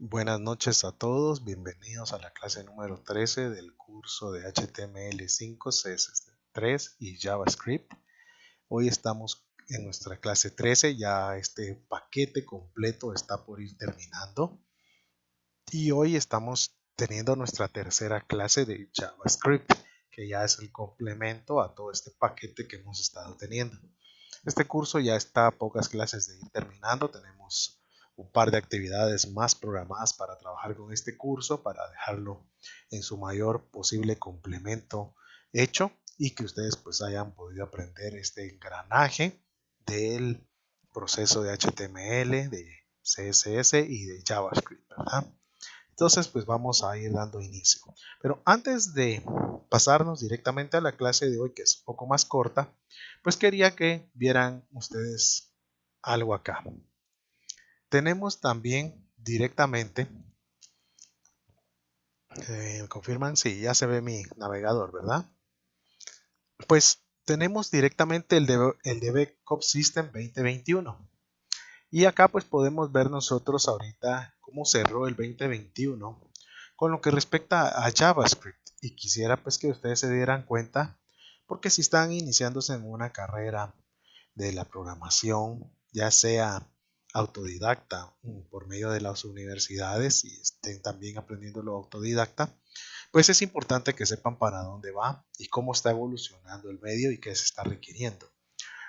Buenas noches a todos, bienvenidos a la clase número 13 del curso de HTML5, CSS3 y JavaScript. Hoy estamos en nuestra clase 13, ya este paquete completo está por ir terminando y hoy estamos teniendo nuestra tercera clase de JavaScript, que ya es el complemento a todo este paquete que hemos estado teniendo. Este curso ya está a pocas clases de ir terminando, tenemos un par de actividades más programadas para trabajar con este curso, para dejarlo en su mayor posible complemento hecho y que ustedes pues hayan podido aprender este engranaje del proceso de HTML, de CSS y de JavaScript, ¿verdad? Entonces, pues vamos a ir dando inicio. Pero antes de pasarnos directamente a la clase de hoy, que es un poco más corta, pues quería que vieran ustedes algo acá. Tenemos también directamente, ¿me confirman? Sí, ya se ve mi navegador, ¿verdad? Pues tenemos directamente el de Backup System 2021. Y acá pues podemos ver nosotros ahorita cómo cerró el 2021 con lo que respecta a JavaScript. Y quisiera pues que ustedes se dieran cuenta, porque si están iniciándose en una carrera de la programación, ya sea autodidacta por medio de las universidades y estén también aprendiendo lo autodidacta, pues es importante que sepan para dónde va y cómo está evolucionando el medio y qué se está requiriendo.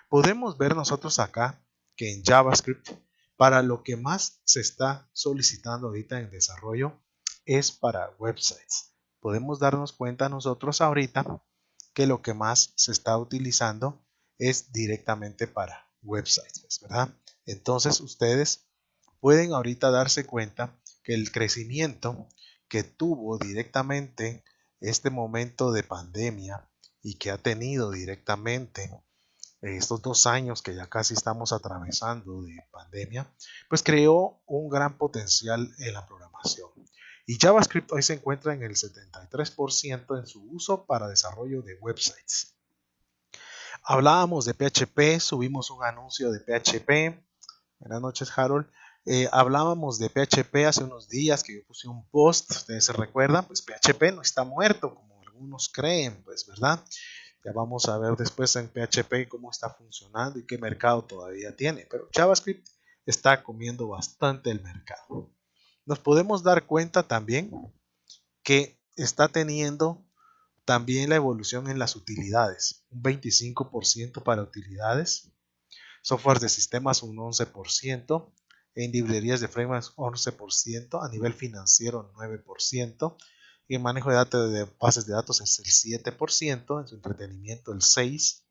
Podemos ver nosotros acá que en JavaScript, para lo que más se está solicitando ahorita en desarrollo es para websites. Podemos darnos cuenta nosotros ahorita que lo que más se está utilizando es directamente para websites, ¿verdad? Entonces ustedes pueden ahorita darse cuenta que el crecimiento que tuvo directamente este momento de pandemia y que ha tenido directamente estos 2 años que ya casi estamos atravesando de pandemia, pues creó un gran potencial en la programación. Y JavaScript hoy se encuentra en el 73% en su uso para desarrollo de websites. Hablábamos de PHP, subimos un anuncio de PHP. Buenas noches, Harold. Hablábamos de PHP hace unos días que yo puse un post, ustedes se recuerdan, pues PHP no está muerto como algunos creen, pues, ¿verdad? Ya vamos a ver después en PHP cómo está funcionando y qué mercado todavía tiene. Pero JavaScript está comiendo bastante el mercado. Nos podemos dar cuenta también que está teniendo también la evolución en las utilidades. Un 25% para utilidades. Software de sistemas un 11%. En librerías de frameworks 11%. A nivel financiero 9%. Y en manejo de datos de bases de datos es el 7%, en su entretenimiento el 6%,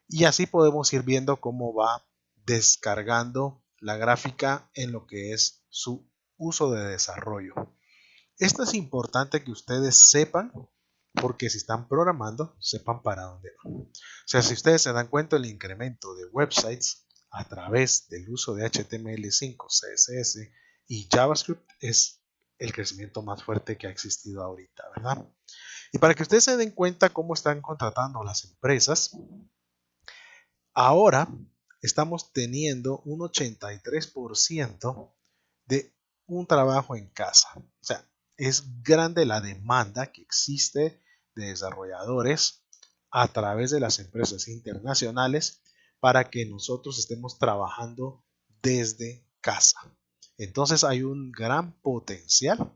y así podemos ir viendo cómo va descargando la gráfica en lo que es su uso de desarrollo. Esto es importante que ustedes sepan, porque si están programando, sepan para dónde van. O sea, si ustedes se dan cuenta, el incremento de websites a través del uso de HTML5, CSS y JavaScript es el crecimiento más fuerte que ha existido ahorita, ¿verdad? Y para que ustedes se den cuenta cómo están contratando las empresas, ahora estamos teniendo un 83% de un trabajo en casa. O sea, es grande la demanda que existe de desarrolladores a través de las empresas internacionales para que nosotros estemos trabajando desde casa. Entonces hay un gran potencial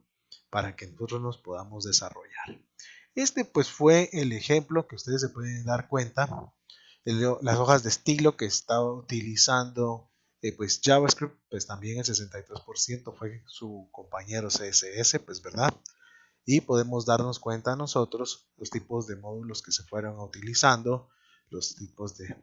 para que nosotros nos podamos desarrollar. Este pues fue el ejemplo que ustedes se pueden dar cuenta, las hojas de estilo que estaba utilizando pues JavaScript, pues también el 63% fue su compañero CSS, pues verdad. Y podemos darnos cuenta nosotros los tipos de módulos que se fueron utilizando, los tipos de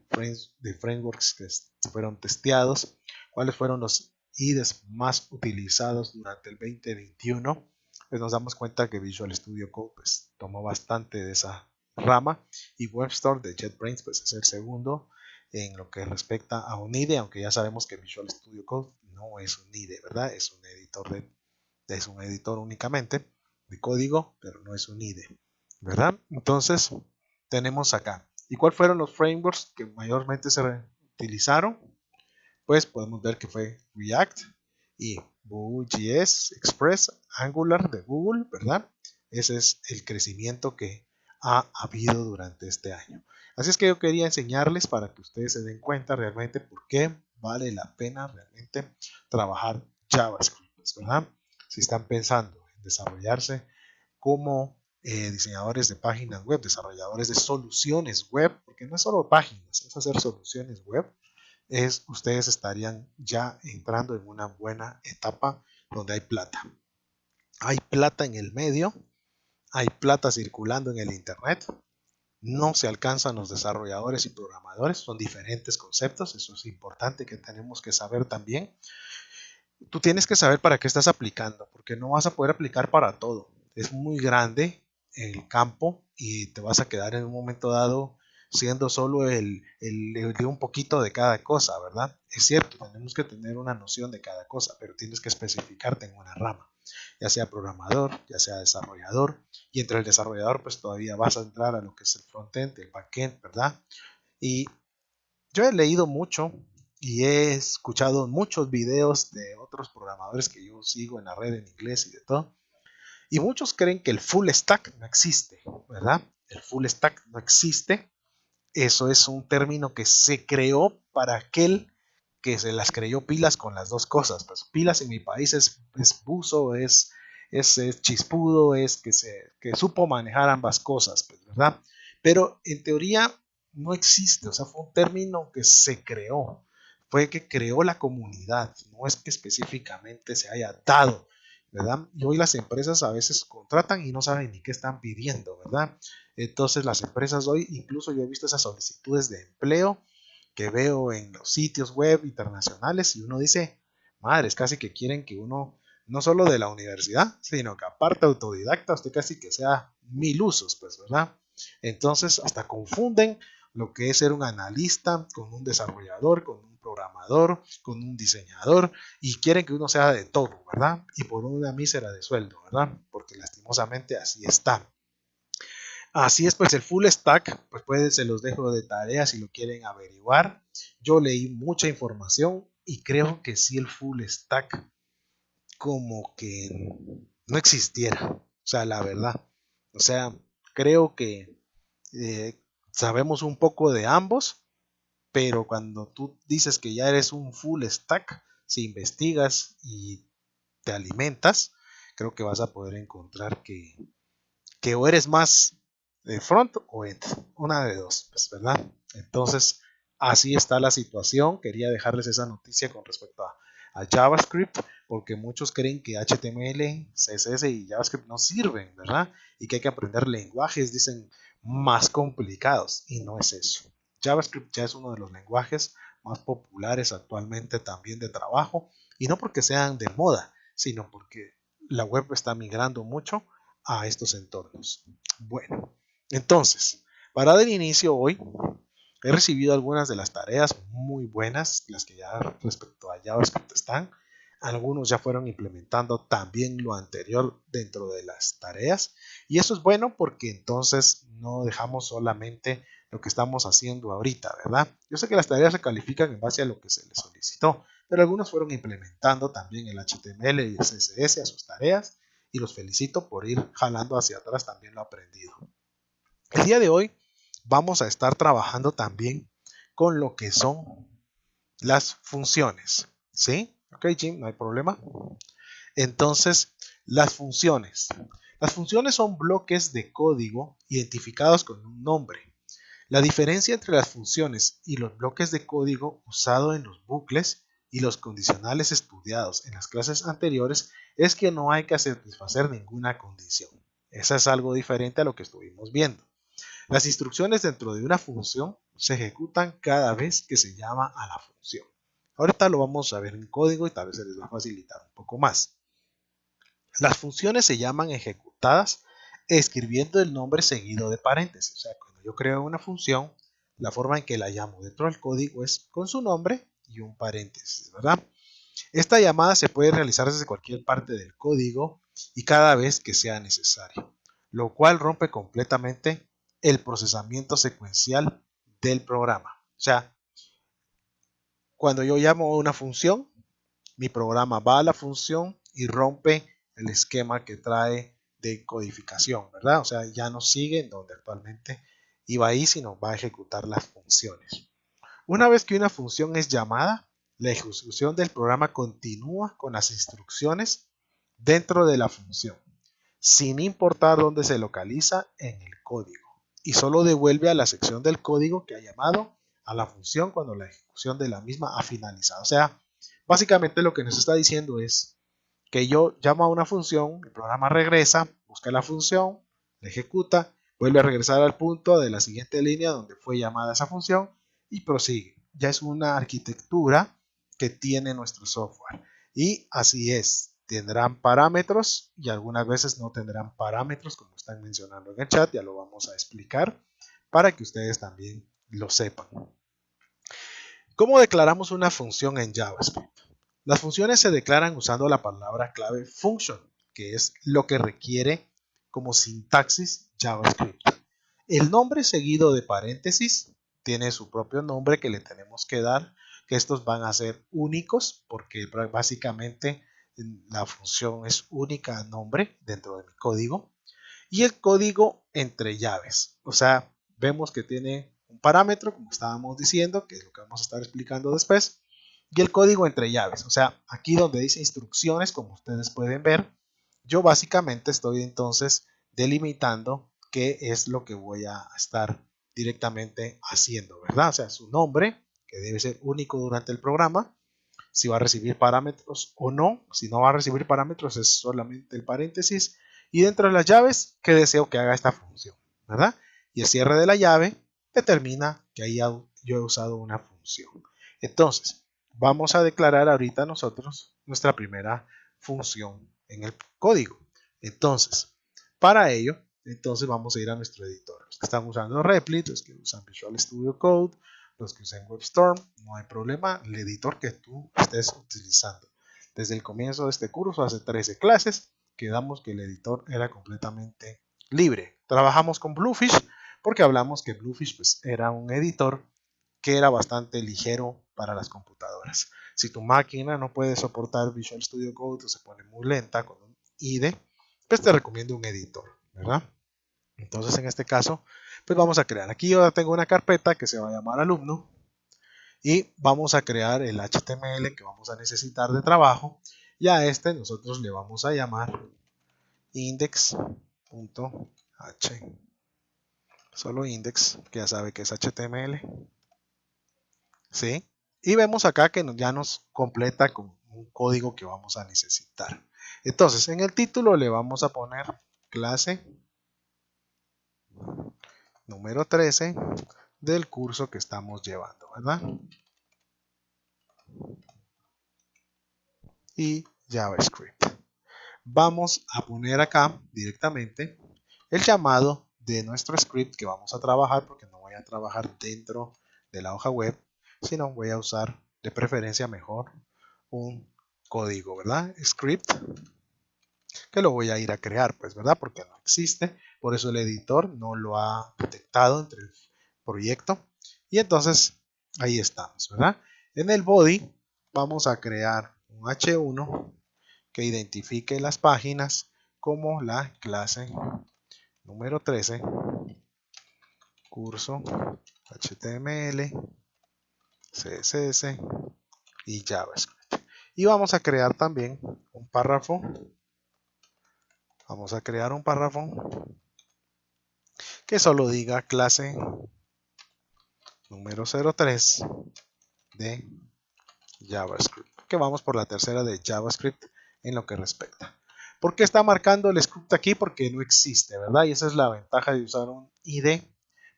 frameworks que fueron testeados, cuáles fueron los IDEs más utilizados durante el 2021. Pues nos damos cuenta que Visual Studio Code pues, tomó bastante de esa rama y WebStorm de JetBrains pues, es el segundo en lo que respecta a un IDE, aunque ya sabemos que Visual Studio Code no es un IDE, ¿verdad? Es un editor únicamente de código, pero no es un IDE, ¿verdad? Entonces, tenemos acá. ¿Y cuáles fueron los frameworks que mayormente se utilizaron? Pues podemos ver que fue React, y Vue.js, Express, Angular de Google, ¿verdad? Ese es el crecimiento que ha habido durante este año. Así es que yo quería enseñarles para que ustedes se den cuenta realmente por qué vale la pena realmente trabajar JavaScript, ¿verdad? Si están pensando en desarrollarse como diseñadores de páginas web, desarrolladores de soluciones web, porque no es solo páginas, es hacer soluciones web, ustedes estarían ya entrando en una buena etapa donde hay plata. Hay plata en el medio, hay plata circulando en el internet, no se alcanzan los desarrolladores y programadores, son diferentes conceptos, eso es importante que tenemos que saber también. Tú tienes que saber para qué estás aplicando, porque no vas a poder aplicar para todo. Es muy grande el campo y te vas a quedar en un momento dado siendo solo el de un poquito de cada cosa, ¿verdad? Es cierto, tenemos que tener una noción de cada cosa, pero tienes que especificarte en una rama, ya sea programador, ya sea desarrollador, y entre el desarrollador pues todavía vas a entrar a lo que es el frontend, el backend, ¿verdad? Y yo he leído mucho y he escuchado muchos videos de otros programadores que yo sigo en la red en inglés y de todo. Y muchos creen que el full stack no existe, ¿verdad? El full stack no existe. Eso es un término que se creó para aquel que se las creyó pilas con las dos cosas. Pues pilas en mi país es buzo, es chispudo, es que supo manejar ambas cosas, pues, ¿verdad? Pero en teoría no existe, o sea, fue un término que se creó, fue que creó la comunidad, no es que específicamente se haya dado, ¿verdad? Y hoy las empresas a veces contratan y no saben ni qué están pidiendo, ¿verdad? Entonces las empresas hoy, incluso yo he visto esas solicitudes de empleo que veo en los sitios web internacionales y uno dice, madre, es casi que quieren que uno, no solo de la universidad, sino que aparte autodidacta, usted casi que sea mil usos, pues, ¿verdad? Entonces hasta confunden lo que es ser un analista con un desarrollador, con un programador, con un diseñador y quieren que uno sea de todo, ¿verdad? Y por una mísera de sueldo, ¿verdad? Porque lastimosamente así está. Así es, pues el full stack, pues se los dejo de tarea si lo quieren averiguar. Yo leí mucha información y creo que si el full stack como que no existiera. O sea, la verdad. O sea, creo que sabemos un poco de ambos, pero cuando tú dices que ya eres un full stack, si investigas y te alimentas, creo que vas a poder encontrar que o eres más de front o end, una de dos, pues, ¿verdad? Entonces, así está la situación. Quería dejarles esa noticia con respecto a JavaScript, porque muchos creen que HTML, CSS y JavaScript no sirven, ¿verdad? Y que hay que aprender lenguajes, dicen, más complicados, y no es eso. JavaScript ya es uno de los lenguajes más populares actualmente también de trabajo, y no porque sean de moda, sino porque la web está migrando mucho a estos entornos. Bueno, entonces, para dar inicio hoy, he recibido algunas de las tareas muy buenas, las que ya respecto a JavaScript están. Algunos ya fueron implementando también lo anterior dentro de las tareas. Y eso es bueno porque entonces no dejamos solamente lo que estamos haciendo ahorita, ¿verdad? Yo sé que las tareas se califican en base a lo que se les solicitó, pero algunos fueron implementando también el HTML y el CSS a sus tareas y los felicito por ir jalando hacia atrás también lo aprendido. El día de hoy vamos a estar trabajando también con lo que son las funciones, ¿sí? Ok, Jim, no hay problema. Entonces, las funciones. Las funciones son bloques de código identificados con un nombre. La diferencia entre las funciones y los bloques de código usado en los bucles y los condicionales estudiados en las clases anteriores es que no hay que satisfacer ninguna condición. Eso es algo diferente a lo que estuvimos viendo. Las instrucciones dentro de una función se ejecutan cada vez que se llama a la función. Ahorita lo vamos a ver en código y tal vez se les va a facilitar un poco más. Las funciones se llaman ejecutadas escribiendo el nombre seguido de paréntesis. O sea, cuando yo creo una función, la forma en que la llamo dentro del código es con su nombre y un paréntesis, ¿verdad? Esta llamada se puede realizar desde cualquier parte del código y cada vez que sea necesario, lo cual rompe completamente el procesamiento secuencial del programa. O sea, cuando yo llamo a una función, mi programa va a la función y rompe el esquema que trae de codificación, ¿verdad? O sea, ya no sigue en donde actualmente iba ahí, sino va a ejecutar las funciones. Una vez que una función es llamada, la ejecución del programa continúa con las instrucciones dentro de la función, sin importar dónde se localiza en el código, y solo devuelve a la sección del código que ha llamado a la función cuando la ejecución de la misma ha finalizado. O sea, básicamente lo que nos está diciendo es que yo llamo a una función, el programa regresa, busca la función, la ejecuta, vuelve a regresar al punto de la siguiente línea donde fue llamada esa función y prosigue. Ya es una arquitectura que tiene nuestro software. Y así es, tendrán parámetros y algunas veces no tendrán parámetros, como están mencionando en el chat, ya lo vamos a explicar para que ustedes también lo sepan. ¿Cómo declaramos una función en JavaScript? Las funciones se declaran usando la palabra clave function, que es lo que requiere como sintaxis JavaScript. El nombre seguido de paréntesis tiene su propio nombre que le tenemos que dar, que estos van a ser únicos porque básicamente la función es única nombre dentro de mi código. Y el código entre llaves, o sea, vemos que tiene un parámetro, como estábamos diciendo, que es lo que vamos a estar explicando después, y el código entre llaves, o sea, aquí donde dice instrucciones, como ustedes pueden ver, yo básicamente estoy entonces delimitando qué es lo que voy a estar directamente haciendo, ¿verdad? O sea, su nombre, que debe ser único durante el programa, si va a recibir parámetros o no. Si no va a recibir parámetros es solamente el paréntesis. Y dentro de las llaves, ¿qué deseo que haga esta función? ¿Verdad? Y el cierre de la llave determina que ahí yo he usado una función. Entonces, vamos a declarar ahorita nosotros nuestra primera función en el código. Entonces, para ello, entonces vamos a ir a nuestro editor. Los que están usando Replit, los que usan Visual Studio Code, los que usen WebStorm, no hay problema, el editor que tú estés utilizando. Desde el comienzo de este curso, hace 13 clases, quedamos que el editor era completamente libre. Trabajamos con Bluefish porque hablamos que Bluefish pues, era un editor que era bastante ligero para las computadoras. Si tu máquina no puede soportar Visual Studio Code o se pone muy lenta con un IDE, pues te recomiendo un editor, ¿verdad? Entonces en este caso, pues vamos a crear. Aquí yo tengo una carpeta que se va a llamar alumno y vamos a crear el HTML que vamos a necesitar de trabajo y a este nosotros le vamos a llamar index.h. Solo index, que ya sabe que es HTML. ¿Sí? Y vemos acá que ya nos completa con un código que vamos a necesitar. Entonces, en el título le vamos a poner clase número 13 del curso que estamos llevando, ¿verdad? Y JavaScript. Vamos a poner acá directamente el llamado de nuestro script que vamos a trabajar, porque no voy a trabajar dentro de la hoja web, sino voy a usar de preferencia mejor un código, ¿verdad? Script, que lo voy a ir a crear, pues, ¿verdad? Porque no existe, por eso el editor no lo ha detectado entre el proyecto. Y entonces, ahí estamos, ¿verdad? En el body vamos a crear un H1 que identifique las páginas como la clase número 13, curso HTML, CSS y JavaScript. Y vamos a crear también un párrafo. Vamos a crear un párrafo que solo diga clase número 03 de JavaScript. Que vamos por la tercera de JavaScript en lo que respecta. ¿Por qué está marcando el script aquí? Porque no existe, ¿verdad? Y esa es la ventaja de usar un IDE,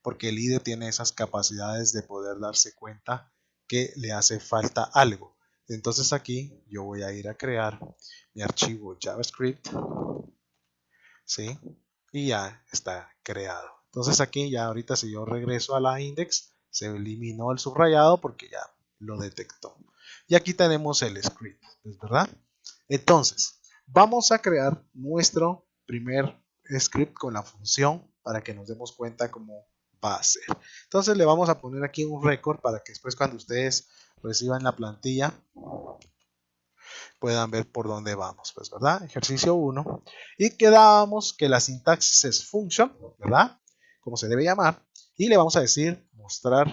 porque el IDE tiene esas capacidades de poder darse cuenta que le hace falta algo. Entonces aquí yo voy a ir a crear mi archivo JavaScript, ¿sí? Y ya está creado. Entonces aquí ya ahorita si yo regreso a la index, se eliminó el subrayado porque ya lo detectó. Y aquí tenemos el script, ¿verdad? Entonces, vamos a crear nuestro primer script con la función para que nos demos cuenta cómo va a ser. Entonces le vamos a poner aquí un récord para que después cuando ustedes reciban la plantilla puedan ver por dónde vamos, pues, ¿verdad? Ejercicio 1. Y quedábamos que la sintaxis es function, ¿verdad? Como se debe llamar. Y le vamos a decir mostrar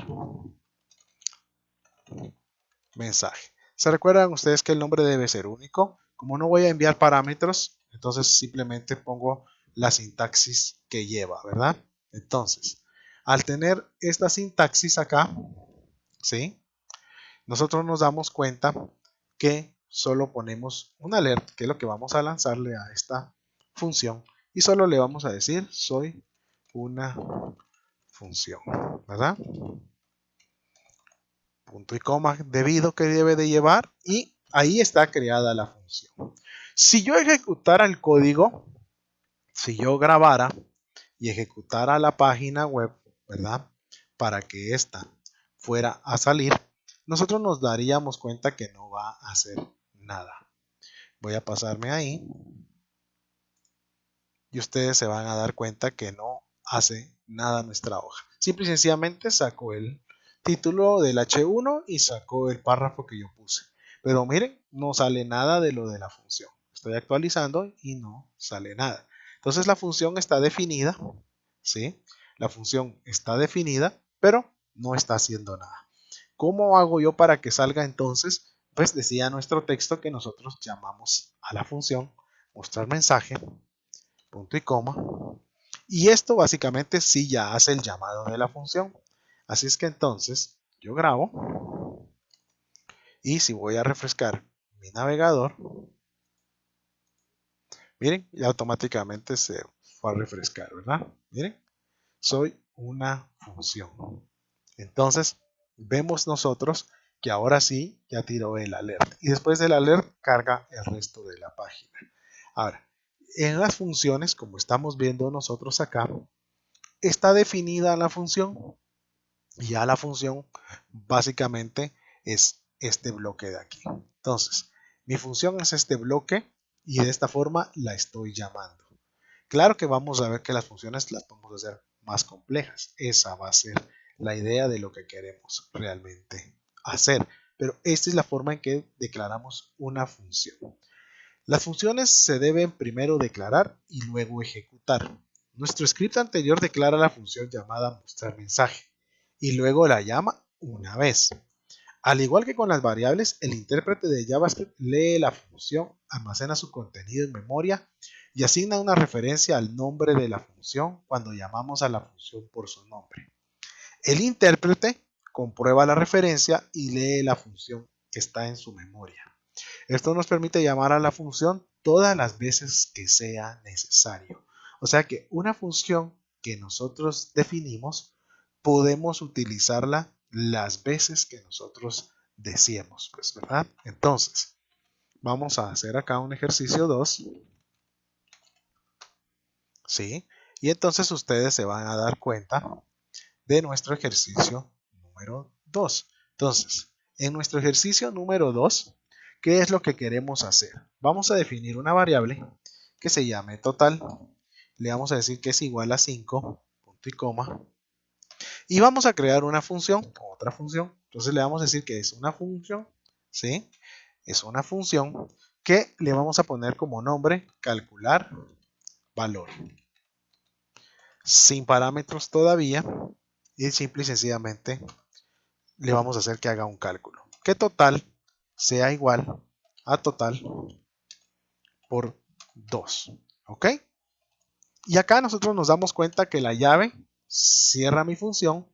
mensaje. ¿Se recuerdan ustedes que el nombre debe ser único? Como no voy a enviar parámetros, entonces simplemente pongo la sintaxis que lleva, ¿verdad? Entonces, al tener esta sintaxis acá, ¿sí? Nosotros nos damos cuenta que solo ponemos un alert, que es lo que vamos a lanzarle a esta función, y solo le vamos a decir soy una función, ¿verdad? Punto y coma debido que debe de llevar, y ahí está creada la función. Si yo ejecutara el código, si yo grabara y ejecutara la página web, ¿verdad? Para que ésta fuera a salir, nosotros nos daríamos cuenta que no va a hacer nada. Voy a pasarme ahí y ustedes se van a dar cuenta que no hace nada nuestra hoja. Simple y sencillamente sacó el título del H1 y sacó el párrafo que yo puse. Pero miren, no sale nada de lo de la función. Estoy actualizando y no sale nada. Entonces la función está definida, ¿sí? La función está definida, pero no está haciendo nada. ¿Cómo hago yo para que salga entonces? Pues decía nuestro texto que nosotros llamamos a la función mostrar mensaje, punto y coma. Y esto básicamente sí ya hace el llamado de la función. Así es que entonces yo grabo y si voy a refrescar mi navegador, miren, y automáticamente se fue a refrescar, ¿verdad? Miren, soy una función. Entonces, vemos nosotros que ahora sí ya tiró el alert. Y después del alert carga el resto de la página. Ahora, en las funciones, como estamos viendo nosotros acá, está definida la función. Y ya la función básicamente es este bloque de aquí. Entonces, mi función es este bloque y de esta forma la estoy llamando. Claro que vamos a ver que las funciones las podemos hacer más complejas. Esa va a ser la idea de lo que queremos realmente hacer. Pero esta es la forma en que declaramos una función. Las funciones se deben primero declarar y luego ejecutar. Nuestro script anterior declara la función llamada mostrar mensaje y luego la llama una vez. Al igual que con las variables, el intérprete de JavaScript lee la función, almacena su contenido en memoria y asigna una referencia al nombre de la función cuando llamamos a la función por su nombre. El intérprete comprueba la referencia y lee la función que está en su memoria. Esto nos permite llamar a la función todas las veces que sea necesario. O sea que una función que nosotros definimos, podemos utilizarla las veces que nosotros deseemos, pues, ¿verdad? Entonces, vamos a hacer acá un ejercicio 2, ¿sí? Y entonces ustedes se van a dar cuenta de nuestro ejercicio número 2. Entonces, en nuestro ejercicio número 2, ¿qué es lo que queremos hacer? Vamos a definir una variable que se llame total. Le vamos a decir que es igual a 5, punto y coma. Y vamos a crear una función, otra función. Entonces le vamos a decir que es una función, ¿sí? Es una función que le vamos a poner como nombre calcular valor. Sin parámetros todavía. Y simple y sencillamente le vamos a hacer que haga un cálculo. Que total sea igual a total por 2. ¿Ok? Y acá nosotros nos damos cuenta que la llave cierra mi función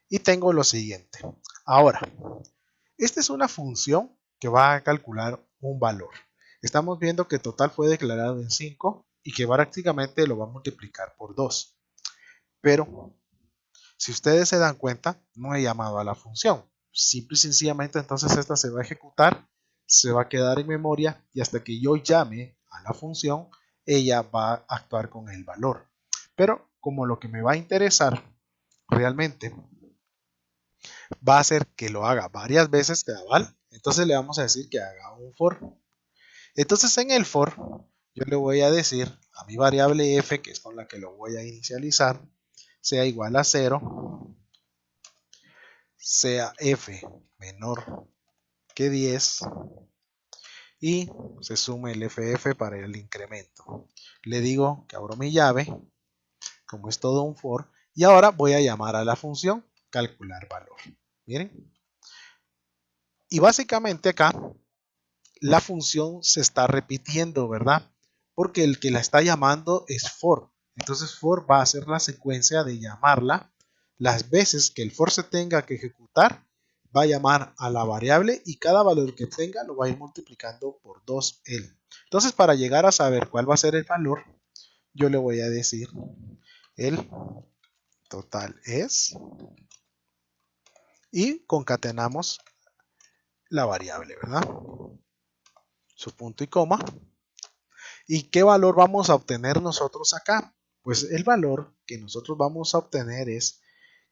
y tengo lo siguiente. Ahora, esta es una función que va a calcular un valor. Estamos viendo que total fue declarado en 5 y que prácticamente lo va a multiplicar por 2. Pero si ustedes se dan cuenta, no he llamado a la función. Simple y sencillamente entonces esta se va a ejecutar, se va a quedar en memoria y hasta que yo llame a la función, ella va a actuar con el valor. Pero como lo que me va a interesar realmente va a ser que lo haga varias veces cabal, entonces le vamos a decir que haga un for. Entonces en el for yo le voy a decir a mi variable f, que es con la que lo voy a inicializar, sea igual a 0, sea f menor que 10 y se sume el FF para el incremento. Le digo que abro mi llave, como es todo un for, y ahora voy a llamar a la función calcular valor. Miren. Y básicamente acá la función se está repitiendo, ¿verdad? Porque el que la está llamando es for. Entonces for va a hacer la secuencia de llamarla las veces que el for se tenga que ejecutar, va a llamar a la variable y cada valor que tenga lo va a ir multiplicando por 2 él. Entonces, para llegar a saber cuál va a ser el valor, yo le voy a decir el total es y concatenamos la variable, ¿verdad? Su punto y coma. ¿Y qué valor vamos a obtener nosotros acá? Pues el valor que nosotros vamos a obtener es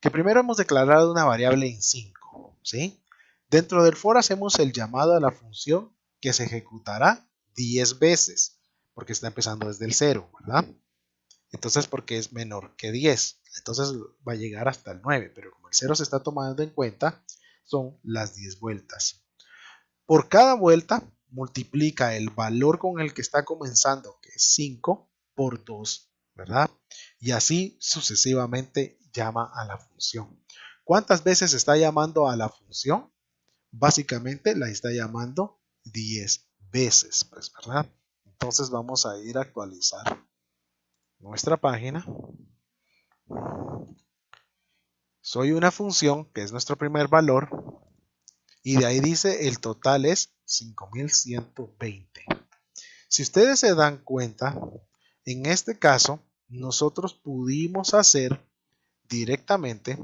que primero hemos declarado una variable en 5, ¿sí? Dentro del for hacemos el llamado a la función que se ejecutará 10 veces, porque está empezando desde el 0, ¿verdad? Entonces, porque es menor que 10, entonces va a llegar hasta el 9, pero como el 0 se está tomando en cuenta, son las 10 vueltas. Por cada vuelta, multiplica el valor con el que está comenzando, que es 5, por 2, ¿verdad? Y así sucesivamente llama a la función. ¿Cuántas veces está llamando a la función? Básicamente la está llamando 10 veces, pues, ¿verdad? Entonces vamos a ir a actualizar nuestra página. Soy una función, que es nuestro primer valor, y de ahí dice el total es 5120. Si ustedes se dan cuenta, en este caso, nosotros pudimos hacer directamente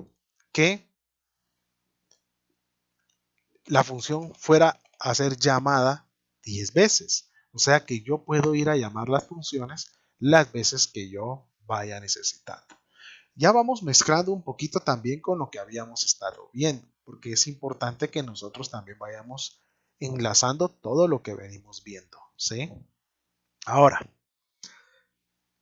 que la función fuera a ser llamada 10 veces. O sea que yo puedo ir a llamar las funciones las veces que yo vaya necesitando. Ya vamos mezclando un poquito también con lo que habíamos estado viendo, porque es importante que nosotros también vayamos enlazando todo lo que venimos viendo, ¿sí? Ahora,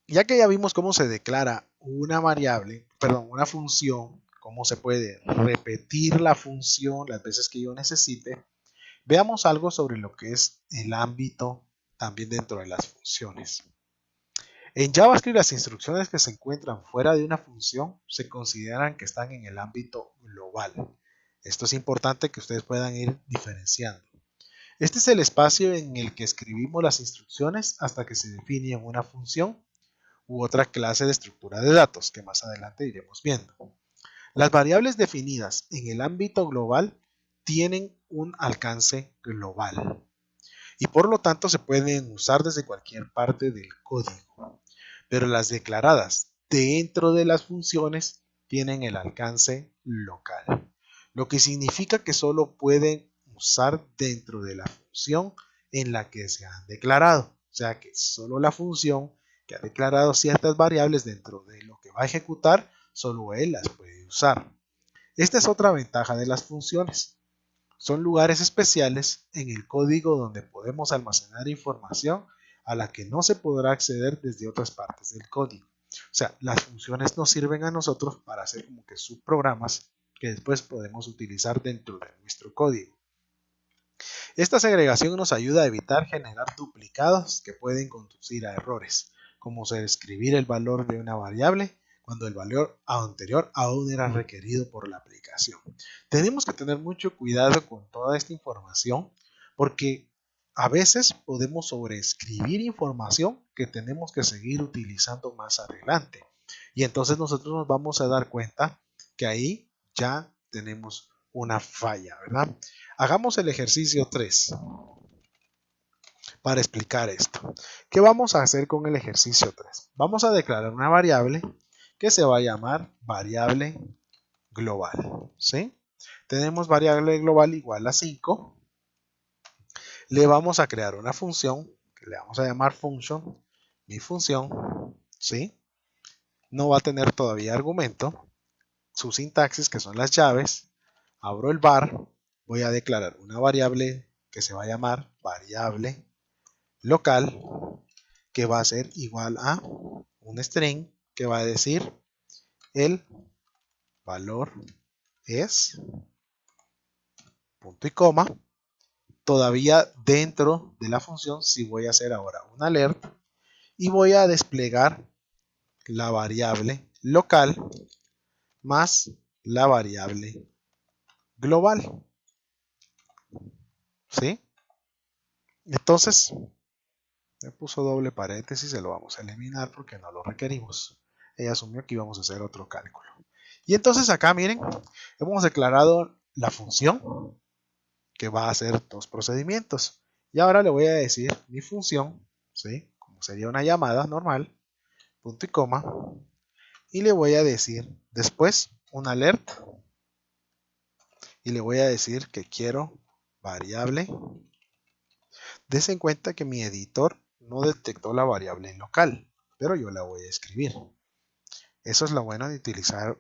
ya que ya vimos cómo se declara una variable, perdón, una función, cómo se puede repetir la función las veces que yo necesite, veamos algo sobre lo que es el ámbito también dentro de las funciones. En JavaScript, las instrucciones que se encuentran fuera de una función se consideran que están en el ámbito global. Esto es importante que ustedes puedan ir diferenciando. Este es el espacio en el que escribimos las instrucciones hasta que se define una función u otra clase de estructura de datos, que más adelante iremos viendo. Las variables definidas en el ámbito global tienen un alcance global y por lo tanto se pueden usar desde cualquier parte del código. Pero las declaradas dentro de las funciones tienen el alcance local, lo que significa que solo pueden usar dentro de la función en la que se han declarado. O sea que solo la función que ha declarado ciertas variables dentro de lo que va a ejecutar, solo él las puede usar. Esta es otra ventaja de las funciones. Son lugares especiales en el código donde podemos almacenar información a la que no se podrá acceder desde otras partes del código. O sea, las funciones nos sirven a nosotros para hacer como que subprogramas que después podemos utilizar dentro de nuestro código. Esta segregación nos ayuda a evitar generar duplicados que pueden conducir a errores, como escribir el valor de una variable cuando el valor anterior aún era requerido por la aplicación. Tenemos que tener mucho cuidado con toda esta información porque a veces podemos sobreescribir información que tenemos que seguir utilizando más adelante. Y entonces nosotros nos vamos a dar cuenta que ahí ya tenemos una falla, ¿verdad? Hagamos el ejercicio 3 para explicar esto. ¿Qué vamos a hacer con el ejercicio 3? Vamos a declarar una variable que se va a llamar variable global, ¿sí? Tenemos variable global igual a 5. Le vamos a crear una función que le vamos a llamar function. Mi función, ¿sí? No va a tener todavía argumento. Su sintaxis, que son las llaves. Abro el var. Voy a declarar una variable que se va a llamar variable local, que va a ser igual a un string que va a decir el valor es punto y coma todavía dentro de la función sí voy a hacer ahora un alert y voy a desplegar la variable local más la variable global. ¿Sí? Entonces, me puso doble paréntesis, se lo vamos a eliminar porque no lo requerimos. Ella asumió que íbamos a hacer otro cálculo. Y entonces acá, miren, hemos declarado la función que va a hacer dos procedimientos. Y ahora le voy a decir mi función, ¿sí? Como sería una llamada normal, punto y coma. Y le voy a decir después un alert. Y le voy a decir que quiero variable. Dese en cuenta que mi editor no detectó la variable local, pero yo la voy a escribir. Eso es lo bueno de utilizar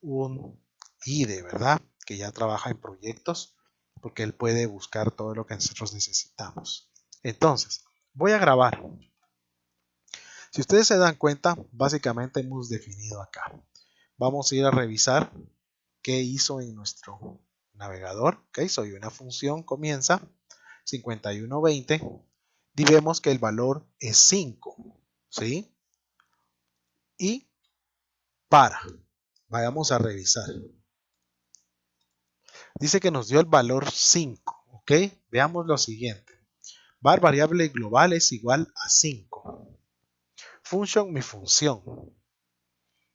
un IDE, ¿verdad? Que ya trabaja en proyectos, porque él puede buscar todo lo que nosotros necesitamos. Entonces, voy a grabar. Si ustedes se dan cuenta, básicamente hemos definido acá. Vamos a ir a revisar qué hizo en nuestro navegador. Ok, soy una función, comienza 5120 y vemos que el valor es 5. ¿Sí? Y para. Vayamos a revisar. Dice que nos dio el valor 5. ¿Ok? Veamos lo siguiente. Var variable global es igual a 5. Function, mi función.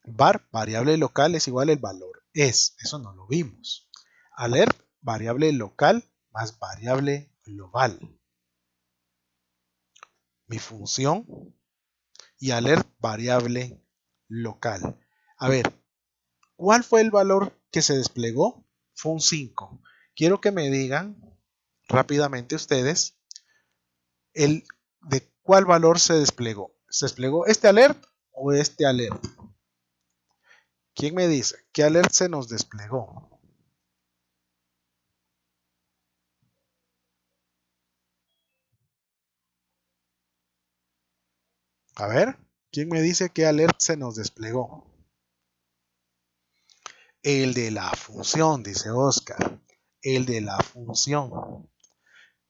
Var variable local es igual al valor es. Eso no lo vimos. Alert variable local más variable global. Mi función y alert variable local. A ver, ¿cuál fue el valor que se desplegó? Fue un 5. Quiero que me digan rápidamente ustedes de cuál valor se desplegó. ¿Se desplegó este alert o este alert? ¿Quién me dice qué alert se nos desplegó? A ver, ¿quién me dice qué alert se nos desplegó? El de la función, dice Oscar. El de la función.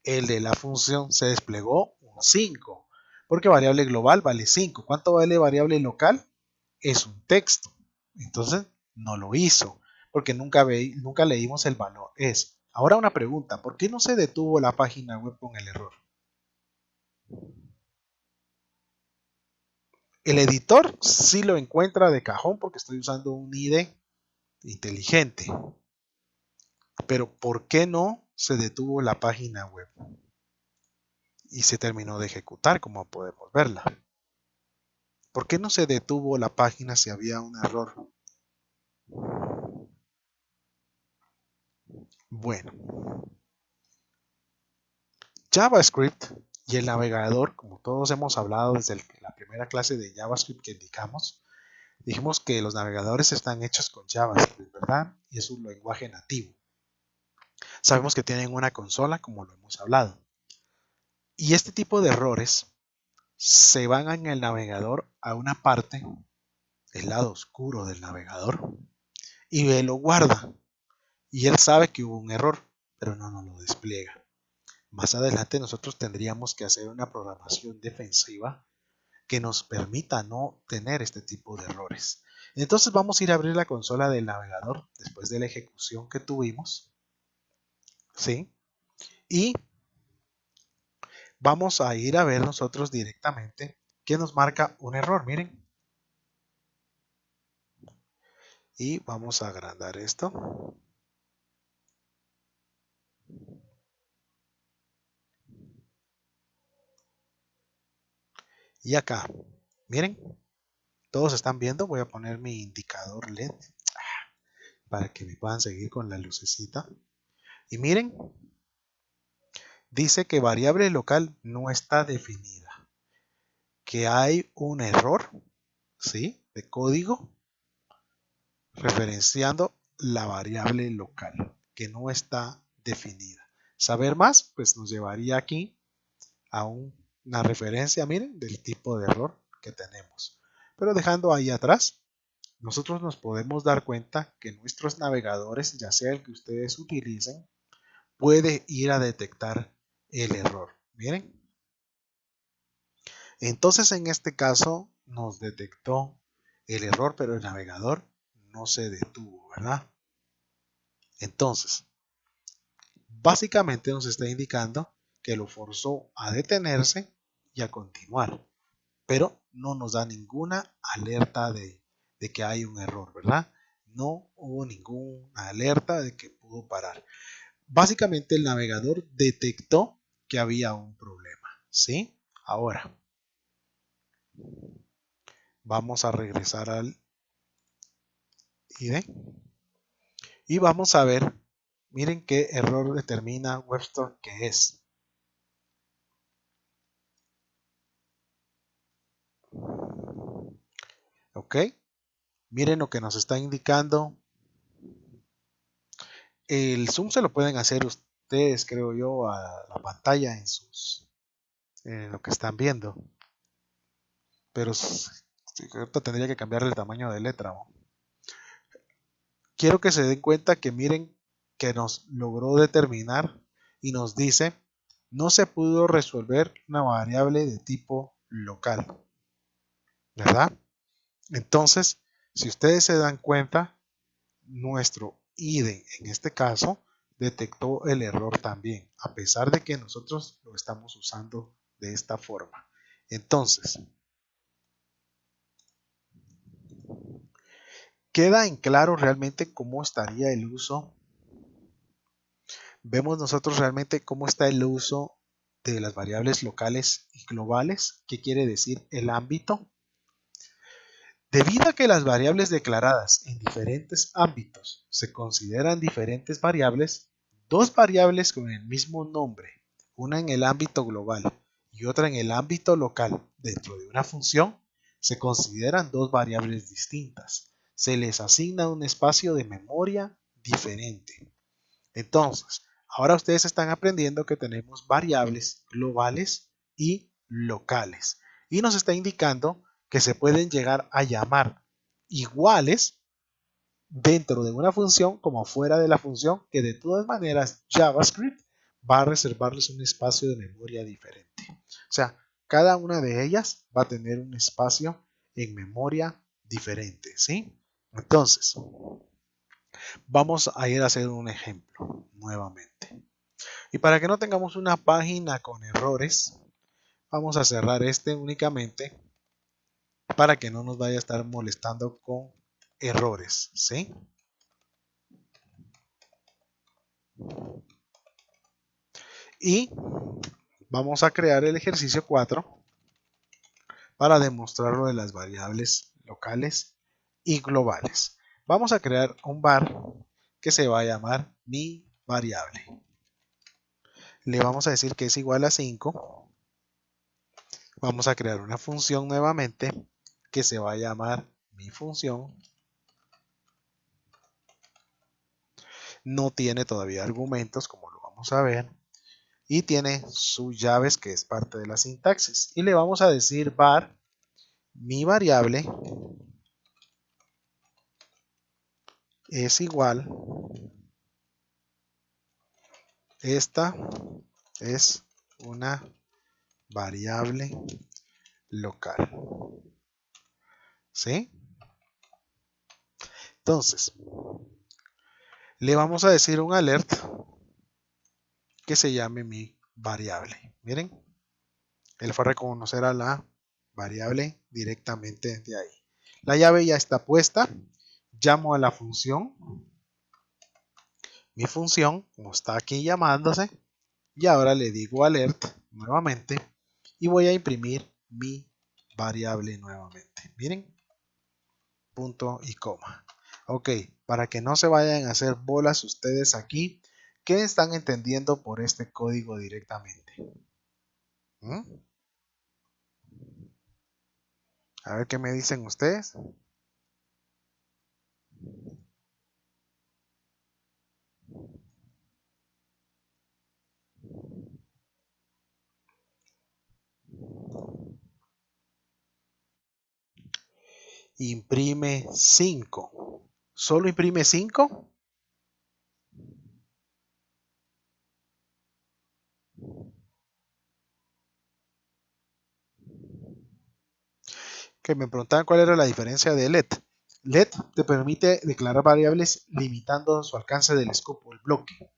El de la función se desplegó un 5, porque variable global vale 5. ¿Cuánto vale variable local? Es un texto. Entonces no lo hizo, porque nunca leímos el valor es. Ahora una pregunta, ¿por qué no se detuvo la página web con el error? El editor sí lo encuentra de cajón porque estoy usando un IDE inteligente. Pero ¿por qué no se detuvo la página web? Y se terminó de ejecutar, como podemos verla. ¿Por qué no se detuvo la página si había un error? Bueno, JavaScript y el navegador, como todos hemos hablado desde la primera clase de JavaScript que indicamos, dijimos que los navegadores están hechos con JavaScript, ¿verdad? Y es un lenguaje nativo. Sabemos que tienen una consola, como lo hemos hablado. Y este tipo de errores se van en el navegador a una parte, el lado oscuro del navegador, y él lo guarda. Y él sabe que hubo un error, pero no nos lo despliega. Más adelante nosotros tendríamos que hacer una programación defensiva que nos permita no tener este tipo de errores. Entonces vamos a ir a abrir la consola del navegador después de la ejecución que tuvimos, ¿sí? Y vamos a ir a ver nosotros directamente que nos marca un error, miren. Y vamos a agrandar esto. Y acá, miren, todos están viendo, voy a poner mi indicador LED para que me puedan seguir con la lucecita. Y miren, dice que variable local no está definida, que hay un error, ¿sí? De código referenciando la variable local, que no está definida. Saber más, pues nos llevaría aquí a una referencia, miren, del tipo de error que tenemos. Pero dejando ahí atrás, nosotros nos podemos dar cuenta que nuestros navegadores, ya sea el que ustedes utilicen, puede ir a detectar el error. Miren. Entonces en este caso nos detectó el error, pero el navegador no se detuvo, ¿verdad? Entonces, básicamente nos está indicando que lo forzó a detenerse y a continuar, pero no nos da ninguna alerta de que hay un error, ¿verdad? No hubo ninguna alerta de que pudo parar. Básicamente el navegador detectó que había un problema, ¿sí? Ahora, vamos a regresar al IDE y vamos a ver, miren qué error determina WebStorm que es. ¿Ok? Miren lo que nos está indicando. El zoom se lo pueden hacer ustedes, creo yo, a la pantalla en lo que están viendo. Pero ahorita tendría que cambiarle el tamaño de letra, ¿no? Quiero que se den cuenta que miren que nos logró determinar y nos dice no se pudo resolver una variable de tipo local, ¿verdad? Entonces, si ustedes se dan cuenta, nuestro IDE en este caso detectó el error también, a pesar de que nosotros lo estamos usando de esta forma. Entonces, queda en claro realmente cómo estaría el uso. Vemos nosotros realmente cómo está el uso de las variables locales y globales. ¿Qué quiere decir el ámbito? Debido a que las variables declaradas en diferentes ámbitos se consideran diferentes variables, dos variables con el mismo nombre, una en el ámbito global y otra en el ámbito local dentro de una función, se consideran dos variables distintas. Se les asigna un espacio de memoria diferente. Entonces, ahora ustedes están aprendiendo que tenemos variables globales y locales. Y nos está indicando que se pueden llegar a llamar iguales dentro de una función como fuera de la función, que de todas maneras JavaScript va a reservarles un espacio de memoria diferente. O sea, cada una de ellas va a tener un espacio en memoria diferente, ¿sí? Entonces, vamos a ir a hacer un ejemplo nuevamente. Y para que no tengamos una página con errores, vamos a cerrar este únicamente para que no nos vaya a estar molestando con errores, ¿sí? Y vamos a crear el ejercicio 4 para demostrar lo de las variables locales y globales. Vamos a crear un var que se va a llamar mi variable. Le vamos a decir que es igual a 5. Vamos a crear una función nuevamente que se va a llamar mi función. No tiene todavía argumentos, como lo vamos a ver, y tiene sus llaves, que es parte de la sintaxis. Y le vamos a decir var mi variable es igual, esta es una variable local, ¿sí? Entonces, le vamos a decir un alert que se llame mi variable. Miren, él fue a reconocer a la variable directamente de ahí. La llave ya está puesta. Llamo a la función. Mi función, como está aquí llamándose, y ahora le digo alert nuevamente y voy a imprimir mi variable nuevamente. Miren, punto y coma. Ok, para que no se vayan a hacer bolas ustedes aquí, ¿qué están entendiendo por este código directamente? ¿Mm? A ver qué me dicen ustedes. Imprime 5. ¿Solo imprime 5? Que me preguntaban cuál era la diferencia de let. Let te permite declarar variables limitando su alcance del escopo, el bloque,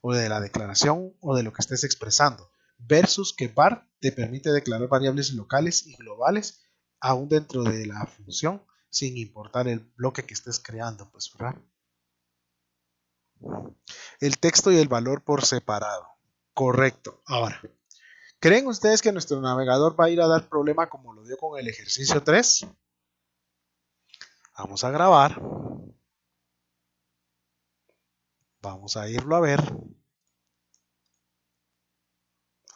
o de la declaración o de lo que estés expresando, versus que var te permite declarar variables locales y globales aún dentro de la función sin importar el bloque que estés creando, pues, ¿verdad? El texto y el valor por separado. Correcto. Ahora, ¿creen ustedes que nuestro navegador va a ir a dar problema como lo dio con el ejercicio 3? Vamos a grabar. Vamos a irlo a ver.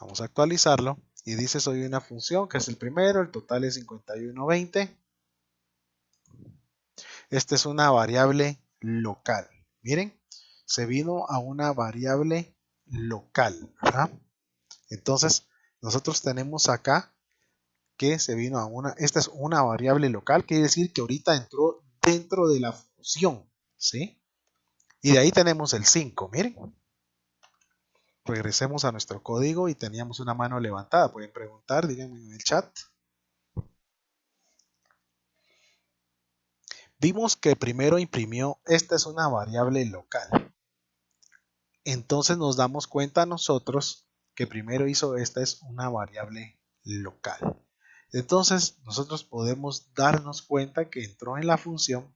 Vamos a actualizarlo. Y dice soy una función que es el primero. El total es 5120. Esta es una variable local. Miren, se vino a una variable local, ¿verdad? Entonces, nosotros tenemos acá que se vino a esta es una variable local, quiere decir que ahorita entró dentro de la función, ¿sí? Y de ahí tenemos el 5, miren. Regresemos a nuestro código y teníamos una mano levantada. Pueden preguntar, díganme en el chat. Vimos que primero imprimió, esta es una variable local. Entonces nos damos cuenta nosotros que primero hizo esta es una variable local. Entonces nosotros podemos darnos cuenta que entró en la función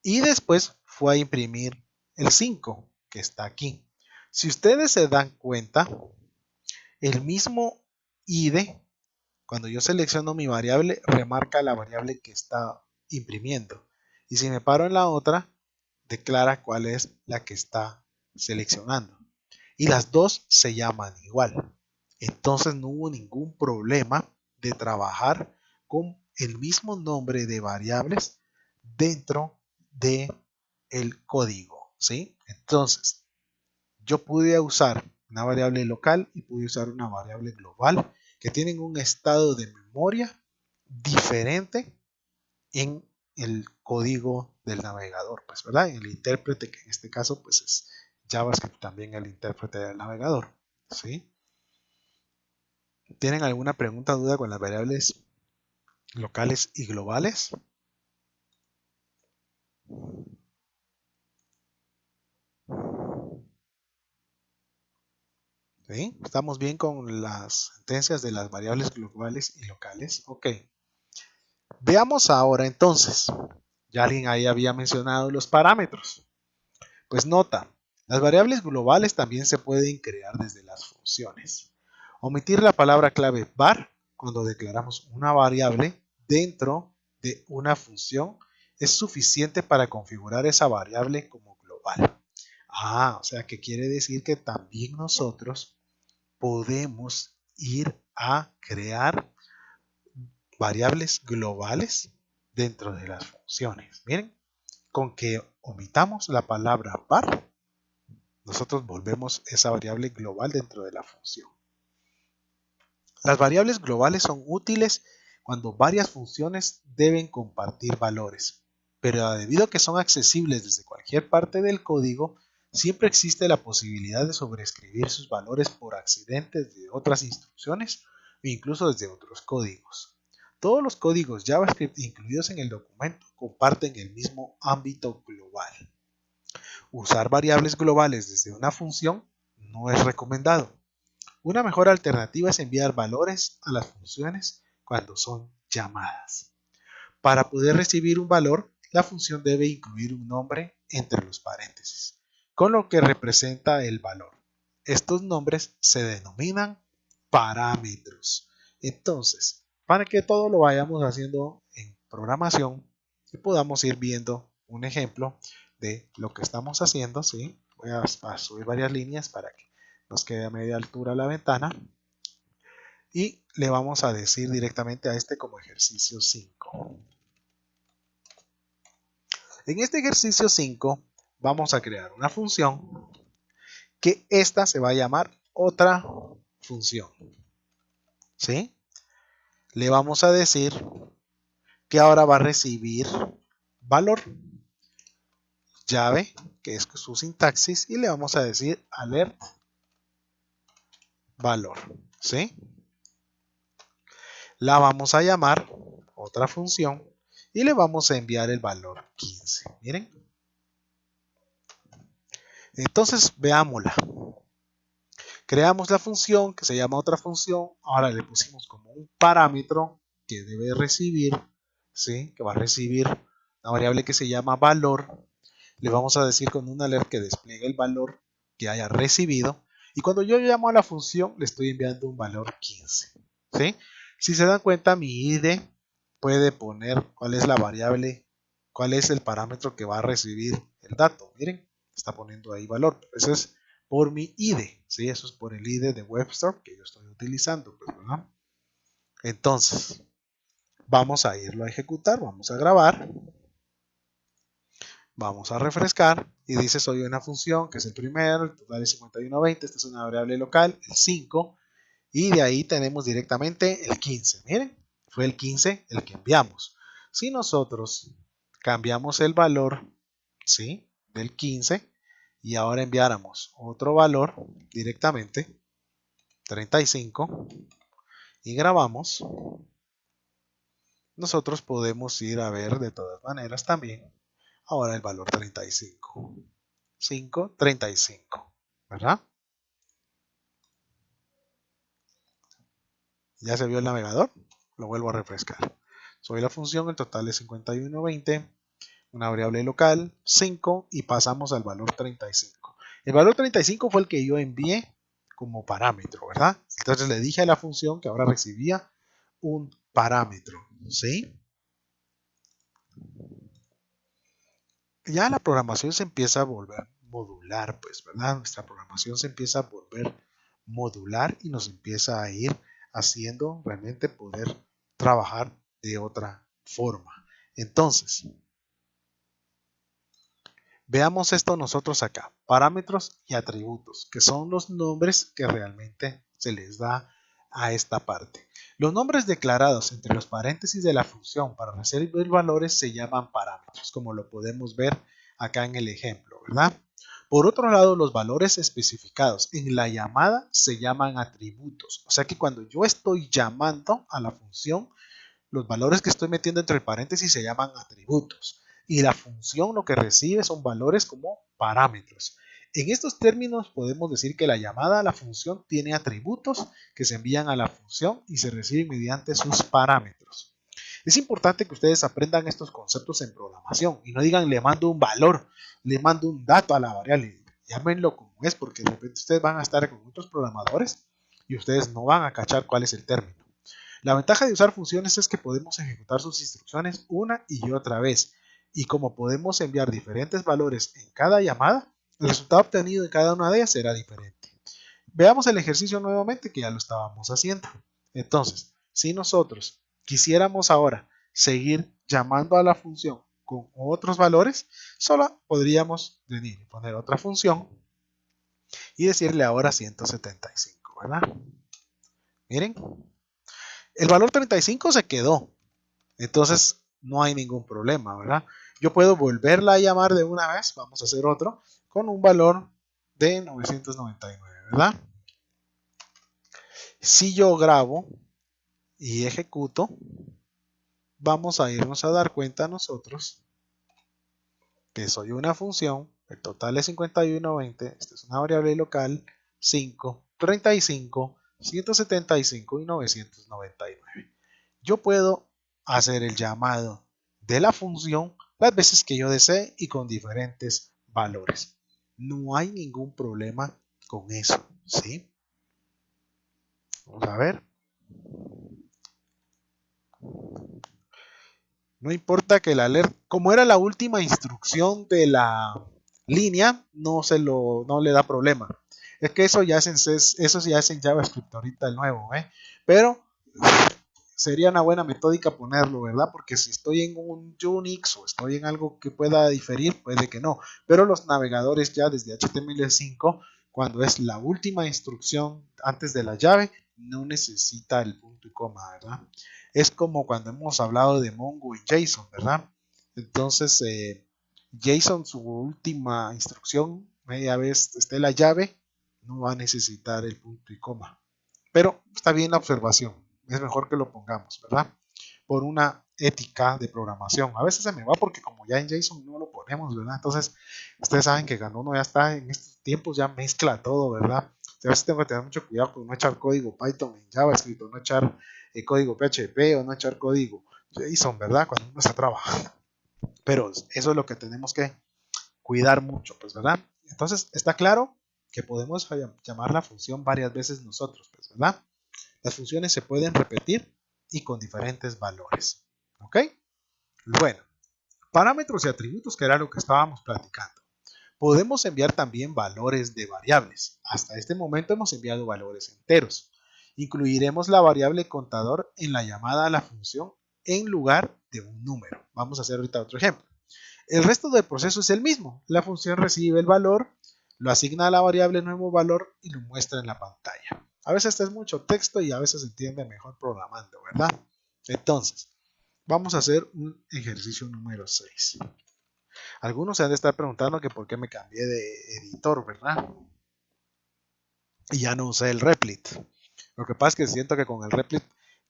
y después fue a imprimir el 5 que está aquí. Si ustedes se dan cuenta, el mismo id, cuando yo selecciono mi variable, remarca la variable que está imprimiendo. Y si me paro en la otra, declara cuál es la que está seleccionando. Y las dos se llaman igual. Entonces no hubo ningún problema de trabajar con el mismo nombre de variables dentro de el código, ¿sí? Entonces, yo pude usar una variable local y pude usar una variable global que tienen un estado de memoria diferente en el código del navegador, pues, ¿verdad? En el intérprete, que en este caso, pues, es JavaScript también el intérprete del navegador, ¿sí? ¿Tienen alguna pregunta o duda con las variables locales y globales? ¿Sí? ¿Estamos bien con las sentencias de las variables globales y locales? Ok. Veamos ahora entonces. Ya alguien ahí había mencionado los parámetros. Pues nota, las variables globales también se pueden crear desde las funciones. Omitir la palabra clave var cuando declaramos una variable dentro de una función es suficiente para configurar esa variable como global. O sea que quiere decir que también nosotros podemos ir a crear variables globales dentro de las funciones. Miren, con que omitamos la palabra var, nosotros volvemos esa variable global dentro de la función. Las variables globales son útiles cuando varias funciones deben compartir valores, pero debido a que son accesibles desde cualquier parte del código, siempre existe la posibilidad de sobreescribir sus valores por accidente de otras instrucciones o incluso desde otros códigos. Todos los códigos JavaScript incluidos en el documento comparten el mismo ámbito global. Usar variables globales desde una función no es recomendado. Una mejor alternativa es enviar valores a las funciones cuando son llamadas. Para poder recibir un valor, la función debe incluir un nombre entre los paréntesis, con lo que representa el valor. Estos nombres se denominan parámetros. Entonces, para que todo lo vayamos haciendo en programación y podamos ir viendo un ejemplo de lo que estamos haciendo, ¿sí? Voy a subir varias líneas para que nos quede a media altura la ventana y le vamos a decir directamente a este como ejercicio 5. En este ejercicio 5 vamos a crear una función que esta se va a llamar otra función, ¿sí? Le vamos a decir que ahora va a recibir valor, llave, que es su sintaxis, y le vamos a decir alert valor, ¿sí? La vamos a llamar otra función y le vamos a enviar el valor 15. Miren. Entonces veámosla. Creamos la función que se llama otra función. Ahora le pusimos como un parámetro que debe recibir, ¿sí? Que va a recibir una variable que se llama valor. Le vamos a decir con un alert que despliegue el valor que haya recibido. Y cuando yo llamo a la función, le estoy enviando un valor 15. ¿Sí? Si se dan cuenta, mi ID puede poner cuál es la variable, cuál es el parámetro que va a recibir el dato. Miren, está poniendo ahí valor. Eso es por mi ID. ¿Sí? Eso es por el ID de Webstore que yo estoy utilizando. Pues, ¿verdad? Entonces, vamos a irlo a ejecutar. Vamos a grabar. Vamos a refrescar y dice soy una función que es el primero, el total es 5120, esta es una variable local, el 5 y de ahí tenemos directamente el 15. Miren, fue el 15 el que enviamos. Si nosotros cambiamos el valor, ¿sí? Del 15 y ahora enviáramos otro valor directamente, 35 y grabamos, nosotros podemos ir a ver de todas maneras también ahora el valor 35. 5, 35, ¿verdad? Ya se vio el navegador, lo vuelvo a refrescar. Soy la función, el total es 5120, una variable local, 5 y pasamos al valor 35. El valor 35 fue el que yo envié como parámetro, ¿verdad? Entonces le dije a la función que ahora recibía un parámetro, ¿sí? Ya la programación se empieza a volver modular, pues, ¿verdad? Nuestra programación se empieza a volver modular y nos empieza a ir haciendo realmente poder trabajar de otra forma. Entonces, veamos esto nosotros acá. Parámetros y atributos, que son los nombres que realmente se les da a esta parte. Los nombres declarados entre los paréntesis de la función para recibir valores se llaman parámetros, como lo podemos ver acá en el ejemplo, ¿verdad? Por otro lado, los valores especificados en la llamada se llaman atributos. O sea que cuando yo estoy llamando a la función, los valores que estoy metiendo entre el paréntesis se llaman atributos y la función lo que recibe son valores como parámetros. En estos términos podemos decir que la llamada a la función tiene atributos que se envían a la función y se reciben mediante sus parámetros. Es importante que ustedes aprendan estos conceptos en programación y no digan le mando un valor, le mando un dato a la variable. Llámenlo como es porque de repente ustedes van a estar con otros programadores y ustedes no van a cachar cuál es el término. La ventaja de usar funciones es que podemos ejecutar sus instrucciones una y otra vez. Y como podemos enviar diferentes valores en cada llamada, el resultado obtenido en cada una de ellas será diferente. Veamos el ejercicio nuevamente que ya lo estábamos haciendo. Entonces, si nosotros quisiéramos ahora seguir llamando a la función con otros valores, solo podríamos venir y poner otra función y decirle ahora 175, ¿verdad? Miren, el valor 35 se quedó. Entonces no hay ningún problema, ¿verdad? Yo puedo volverla a llamar de una vez, vamos a hacer otro, con un valor de 999, ¿verdad? Si yo grabo y ejecuto, vamos a irnos a dar cuenta nosotros que soy una función, el total es 5120, esta es una variable local, 5, 35, 175 y 999. Yo puedo hacer el llamado de la función las veces que yo desee y con diferentes valores. No hay ningún problema con eso, ¿sí? Vamos a ver. No importa que el alert, como era la última instrucción de la línea, no le da problema. Es que eso ya es en JavaScript ahorita el nuevo, ¿eh? Pero sería una buena metódica ponerlo, ¿verdad? Porque si estoy en un Unix o estoy en algo que pueda diferir, puede que no. Pero los navegadores ya desde HTML5, cuando es la última instrucción antes de la llave, no necesita el punto y coma, ¿verdad? Es como cuando hemos hablado de Mongo y JSON, ¿verdad? Entonces, JSON, su última instrucción, media vez esté la llave, no va a necesitar el punto y coma. Pero está bien la observación. Es mejor que lo pongamos, ¿verdad? Por una ética de programación. A veces se me va porque como ya en JSON no lo ponemos, ¿verdad? Entonces, ustedes saben que cuando uno ya está en estos tiempos ya mezcla todo, ¿verdad? A veces tengo que tener mucho cuidado con no echar código Python en JavaScript, o no echar código PHP, o no echar código JSON, ¿verdad? Cuando uno está trabajando. Pero eso es lo que tenemos que cuidar mucho, pues, ¿verdad? Entonces, está claro que podemos llamar la función varias veces nosotros, pues, ¿verdad? Las funciones se pueden repetir y con diferentes valores. ¿Ok? Bueno, parámetros y atributos, que era lo que estábamos platicando. Podemos enviar también valores de variables. Hasta este momento hemos enviado valores enteros. Incluiremos la variable contador en la llamada a la función en lugar de un número. Vamos a hacer ahorita otro ejemplo. El resto del proceso es el mismo. La función recibe el valor, lo asigna a la variable nuevo valor y lo muestra en la pantalla. A veces es mucho texto y a veces se entiende mejor programando, ¿verdad? Entonces, vamos a hacer un ejercicio número 6. Algunos se han de estar preguntando que por qué me cambié de editor, ¿verdad? Y ya no usé el Replit. Lo que pasa es que siento que con el Replit,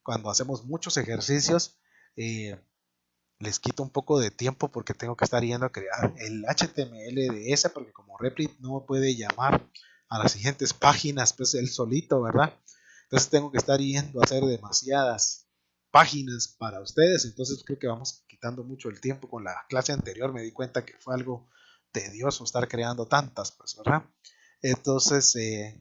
cuando hacemos muchos ejercicios, les quito un poco de tiempo porque tengo que estar yendo a crear el HTML de esa, porque como Replit no puede llamar a las siguientes páginas, pues él solito, ¿verdad? Entonces tengo que estar yendo a hacer demasiadas páginas para ustedes, entonces creo que vamos quitando mucho el tiempo. Con la clase anterior me di cuenta que fue algo tedioso estar creando tantas, pues, ¿verdad? Entonces,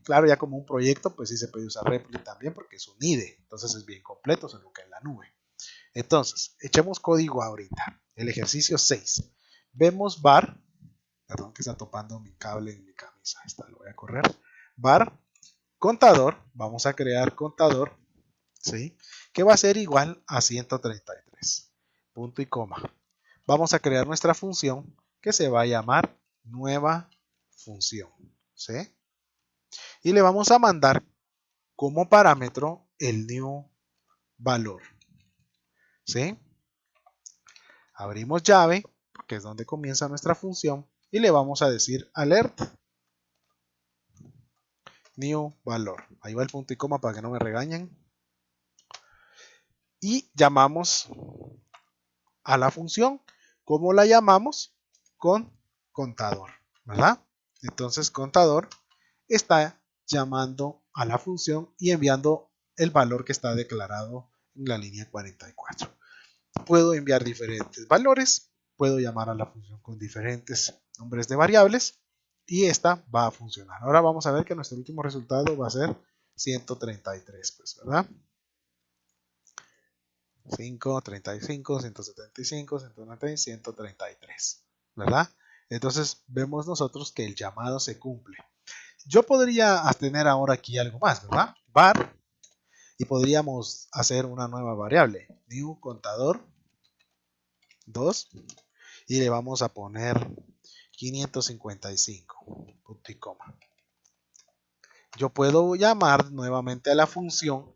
claro, ya como un proyecto, pues sí se puede usar Replit también porque es un IDE, entonces es bien completo, solo que en la nube. Entonces, echemos código ahorita. El ejercicio 6. Vemos var, perdón que está topando mi cable en mi camisa, esta lo voy a correr. Var, contador, vamos a crear contador, ¿sí? Que va a ser igual a 133. Punto y coma. Vamos a crear nuestra función que se va a llamar nueva función, ¿sí? Y le vamos a mandar como parámetro el new valor, ¿sí? Abrimos llave, que es donde comienza nuestra función, y le vamos a decir alert new valor. Ahí va el punto y coma para que no me regañen. Y llamamos a la función. ¿Cómo la llamamos? Con contador, ¿verdad? Entonces contador está llamando a la función y enviando el valor que está declarado en la línea 44. Puedo enviar diferentes valores, puedo llamar a la función con diferentes nombres de variables y esta va a funcionar. Ahora vamos a ver que nuestro último resultado va a ser 133, pues, ¿verdad? 5, 35, 175, 190 y 133, ¿verdad? Entonces vemos nosotros que el llamado se cumple. Yo podría tener ahora aquí algo más, ¿verdad? Var, y podríamos hacer una nueva variable, new contador 2, y le vamos a poner 555, punto y coma. Yo puedo llamar nuevamente a la función,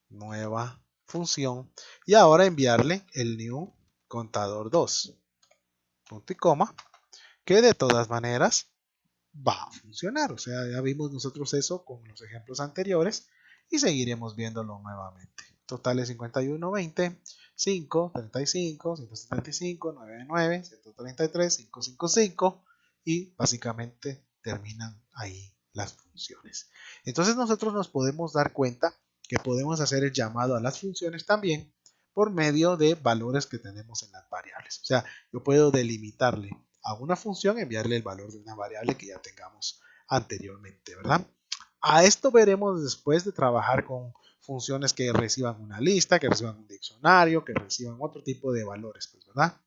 nueva función, y ahora enviarle el new contador 2, punto y coma, que de todas maneras va a funcionar. O sea, ya vimos nosotros eso con los ejemplos anteriores y seguiremos viéndolo nuevamente. Total es 51, 20, 5, 35, 175, 99, 133, 555 y básicamente terminan ahí las funciones. Entonces nosotros nos podemos dar cuenta que podemos hacer el llamado a las funciones también por medio de valores que tenemos en las variables. O sea, yo puedo delimitarle a una función, enviarle el valor de una variable que ya tengamos anteriormente, ¿verdad? A esto veremos después de trabajar con funciones que reciban una lista, que reciban un diccionario, que reciban otro tipo de valores, pues, ¿verdad?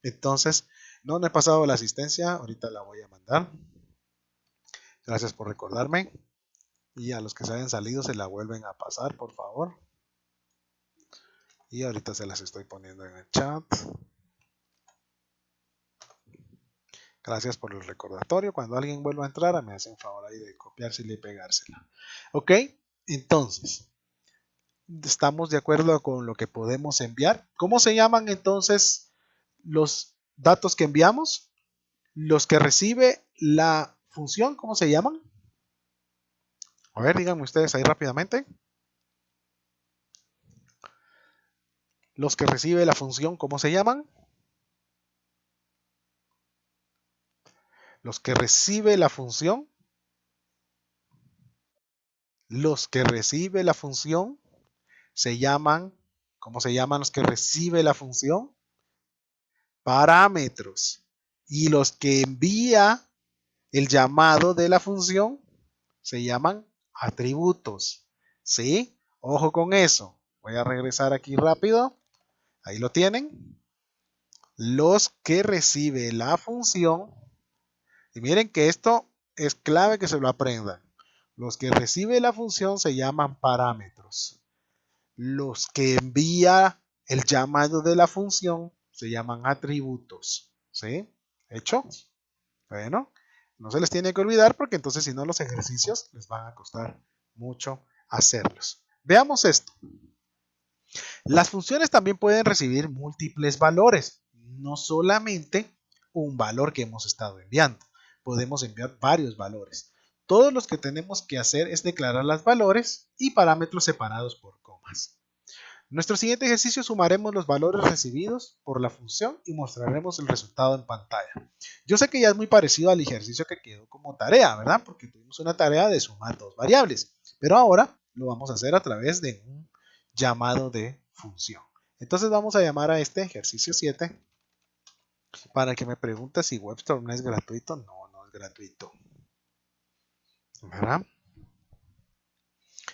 Entonces, no me he pasado la asistencia, ahorita la voy a mandar. Gracias por recordarme. Y a los que se hayan salido se la vuelven a pasar, por favor. Y ahorita se las estoy poniendo en el chat. Gracias por el recordatorio. Cuando alguien vuelva a entrar, me hacen favor ahí de copiársela y pegársela. ¿Ok? Entonces, estamos de acuerdo con lo que podemos enviar. ¿Cómo se llaman entonces los datos que enviamos? Los que recibe la función, ¿cómo se llaman? A ver, díganme ustedes ahí rápidamente. los que recibe la función, ¿cómo se llaman? Los que recibe la función, los que recibe la función se llaman, ¿cómo se llaman los que recibe la función? Parámetros. Y los que envía el llamado de la función se llaman atributos. ¿Sí? Ojo con eso. Voy a regresar aquí rápido. Ahí lo tienen. Los que recibe la función. Y miren que esto es clave que se lo aprendan. Los que recibe la función se llaman parámetros. Los que envía el llamado de la función se llaman atributos. ¿Sí? ¿Hecho? Bueno, no se les tiene que olvidar porque entonces si no los ejercicios les van a costar mucho hacerlos. Veamos esto. Las funciones también pueden recibir múltiples valores, no solamente un valor que hemos estado enviando. Podemos enviar varios valores. Todos los que tenemos que hacer es declarar los valores y parámetros separados por comas. En nuestro siguiente ejercicio sumaremos los valores recibidos por la función y mostraremos el resultado en pantalla. Yo sé que ya es muy parecido al ejercicio que quedó como tarea, ¿verdad? Porque tuvimos una tarea de sumar dos variables, pero ahora lo vamos a hacer a través de un llamado de función. Entonces vamos a llamar a este ejercicio 7 para que me pregunte si WebStorm es gratuito. No, no es gratuito, ¿verdad?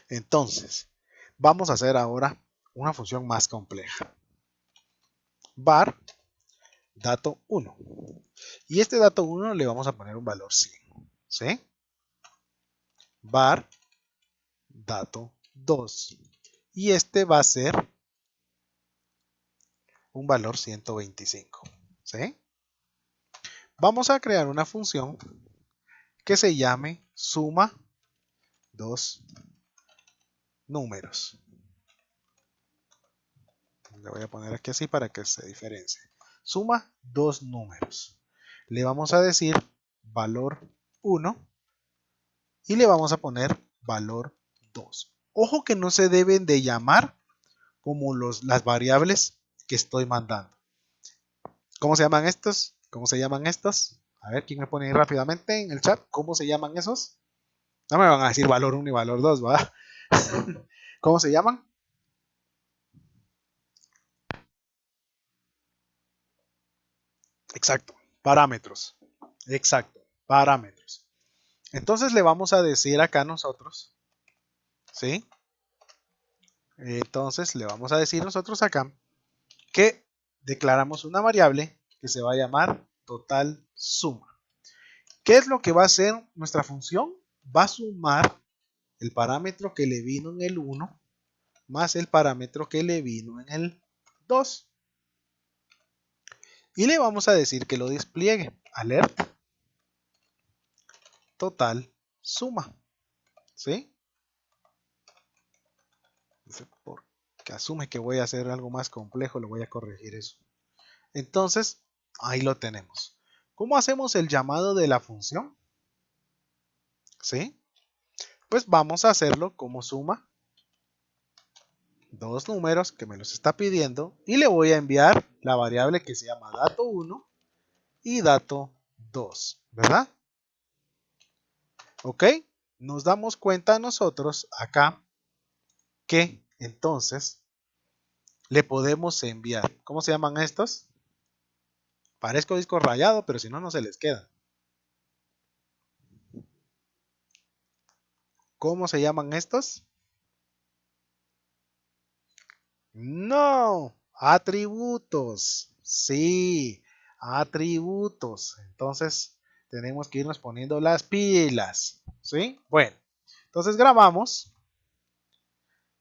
Entonces, vamos a hacer ahora una función más compleja. Var dato 1. Y este dato 1 le vamos a poner un valor 100. ¿Sí? Var dato 2. Y este va a ser un valor 125. ¿Sí? Vamos a crear una función que se llame suma dos números. Le voy a poner aquí así para que se diferencie. Suma dos números. Le vamos a decir valor 1 y le vamos a poner valor 2. Ojo que no se deben de llamar como las variables que estoy mandando. ¿Cómo se llaman estos? ¿Cómo se llaman estos? A ver, ¿quién me pone ahí rápidamente en el chat? ¿Cómo se llaman esos? No me van a decir valor 1 y valor 2, ¿va? ¿Cómo se llaman? Exacto, parámetros. Exacto, parámetros. Entonces le vamos a decir acá nosotros, ¿sí? Entonces le vamos a decir nosotros acá que declaramos una variable que se va a llamar total suma. ¿Qué es lo que va a hacer nuestra función? Va a sumar el parámetro que le vino en el 1 más el parámetro que le vino en el 2. Y le vamos a decir que lo despliegue. Alert total suma. ¿Sí? Porque asume que voy a hacer algo más complejo, lo voy a corregir eso. Entonces, ahí lo tenemos. ¿Cómo hacemos el llamado de la función? ¿Sí? Pues vamos a hacerlo como suma dos números que me los está pidiendo y le voy a enviar la variable que se llama dato 1 y dato 2, ¿verdad? ¿Ok? Nos damos cuenta nosotros acá que entonces le podemos enviar. ¿Cómo se llaman estos? Parezco disco rayado, pero si no, no se les queda. ¿Cómo se llaman estos? No, atributos. Sí, atributos. Entonces tenemos que irnos poniendo las pilas. ¿Sí? Bueno, entonces grabamos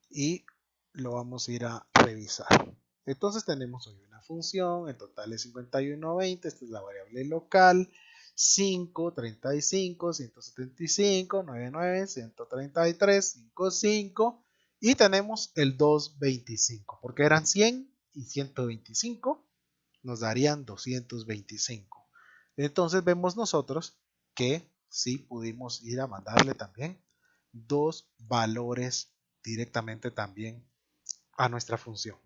y lo vamos a ir a revisar. Entonces tenemos hoy una función, el total es 5120, esta es la variable local, 5, 35, 175, 99, 133, 55 y tenemos el 225, porque eran 100 y 125 nos darían 225. Entonces vemos nosotros que sí pudimos ir a mandarle también dos valores directamente también a nuestra función.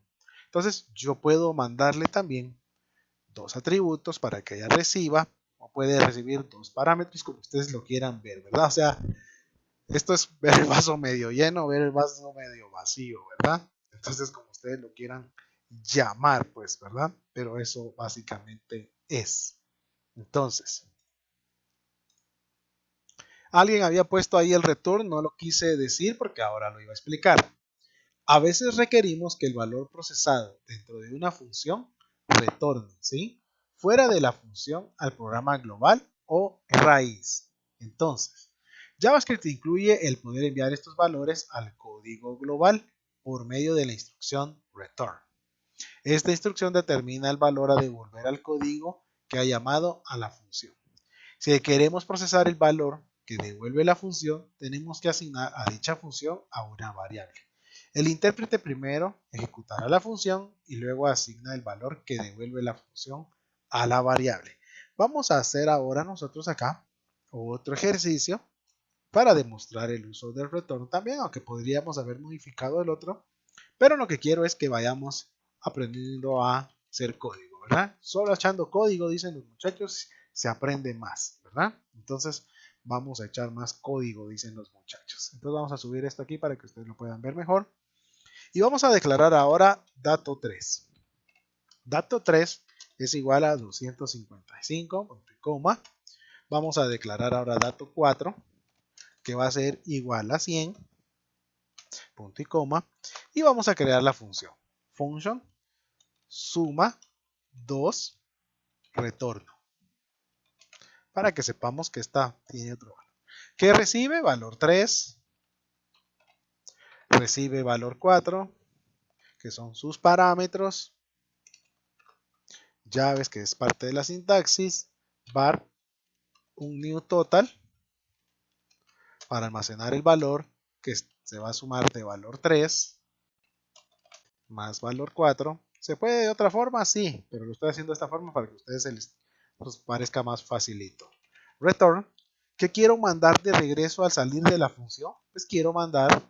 Entonces yo puedo mandarle también dos atributos para que ella reciba, o puede recibir dos parámetros como ustedes lo quieran ver, ¿verdad? O sea, esto es ver el vaso medio lleno, ver el vaso medio vacío, ¿verdad? Entonces, como ustedes lo quieran llamar, pues, ¿verdad? Pero eso básicamente es. Entonces, alguien había puesto ahí el return, no lo quise decir porque ahora lo iba a explicar. A veces requerimos que el valor procesado dentro de una función retorne, ¿sí? Fuera de la función al programa global o raíz. Entonces, JavaScript incluye el poder enviar estos valores al código global por medio de la instrucción return. Esta instrucción determina el valor a devolver al código que ha llamado a la función. Si queremos procesar el valor que devuelve la función, tenemos que asignar a dicha función a una variable. El intérprete primero ejecutará la función y luego asigna el valor que devuelve la función a la variable. Vamos a hacer ahora nosotros acá otro ejercicio para demostrar el uso del return también, aunque podríamos haber modificado el otro, pero lo que quiero es que vayamos aprendiendo a hacer código, ¿verdad? Solo echando código, dicen los muchachos, se aprende más, ¿verdad? Entonces vamos a echar más código, dicen los muchachos. Entonces vamos a subir esto aquí para que ustedes lo puedan ver mejor. Y vamos a declarar ahora dato 3. Dato 3 es igual a 255, punto y coma. Vamos a declarar ahora dato 4, que va a ser igual a 100, punto y coma. Y vamos a crear la función. Function suma 2 retorno. Para que sepamos que esta tiene otro valor. ¿Qué recibe? Valor 3. Recibe valor 4, que son sus parámetros. Llaves, que es parte de la sintaxis. Var un new total para almacenar el valor que se va a sumar de valor 3 más valor 4. ¿Se puede de otra forma? Sí, pero lo estoy haciendo de esta forma para que a ustedes se les parezca más facilito. Return, ¿qué quiero mandar de regreso al salir de la función? Pues quiero mandar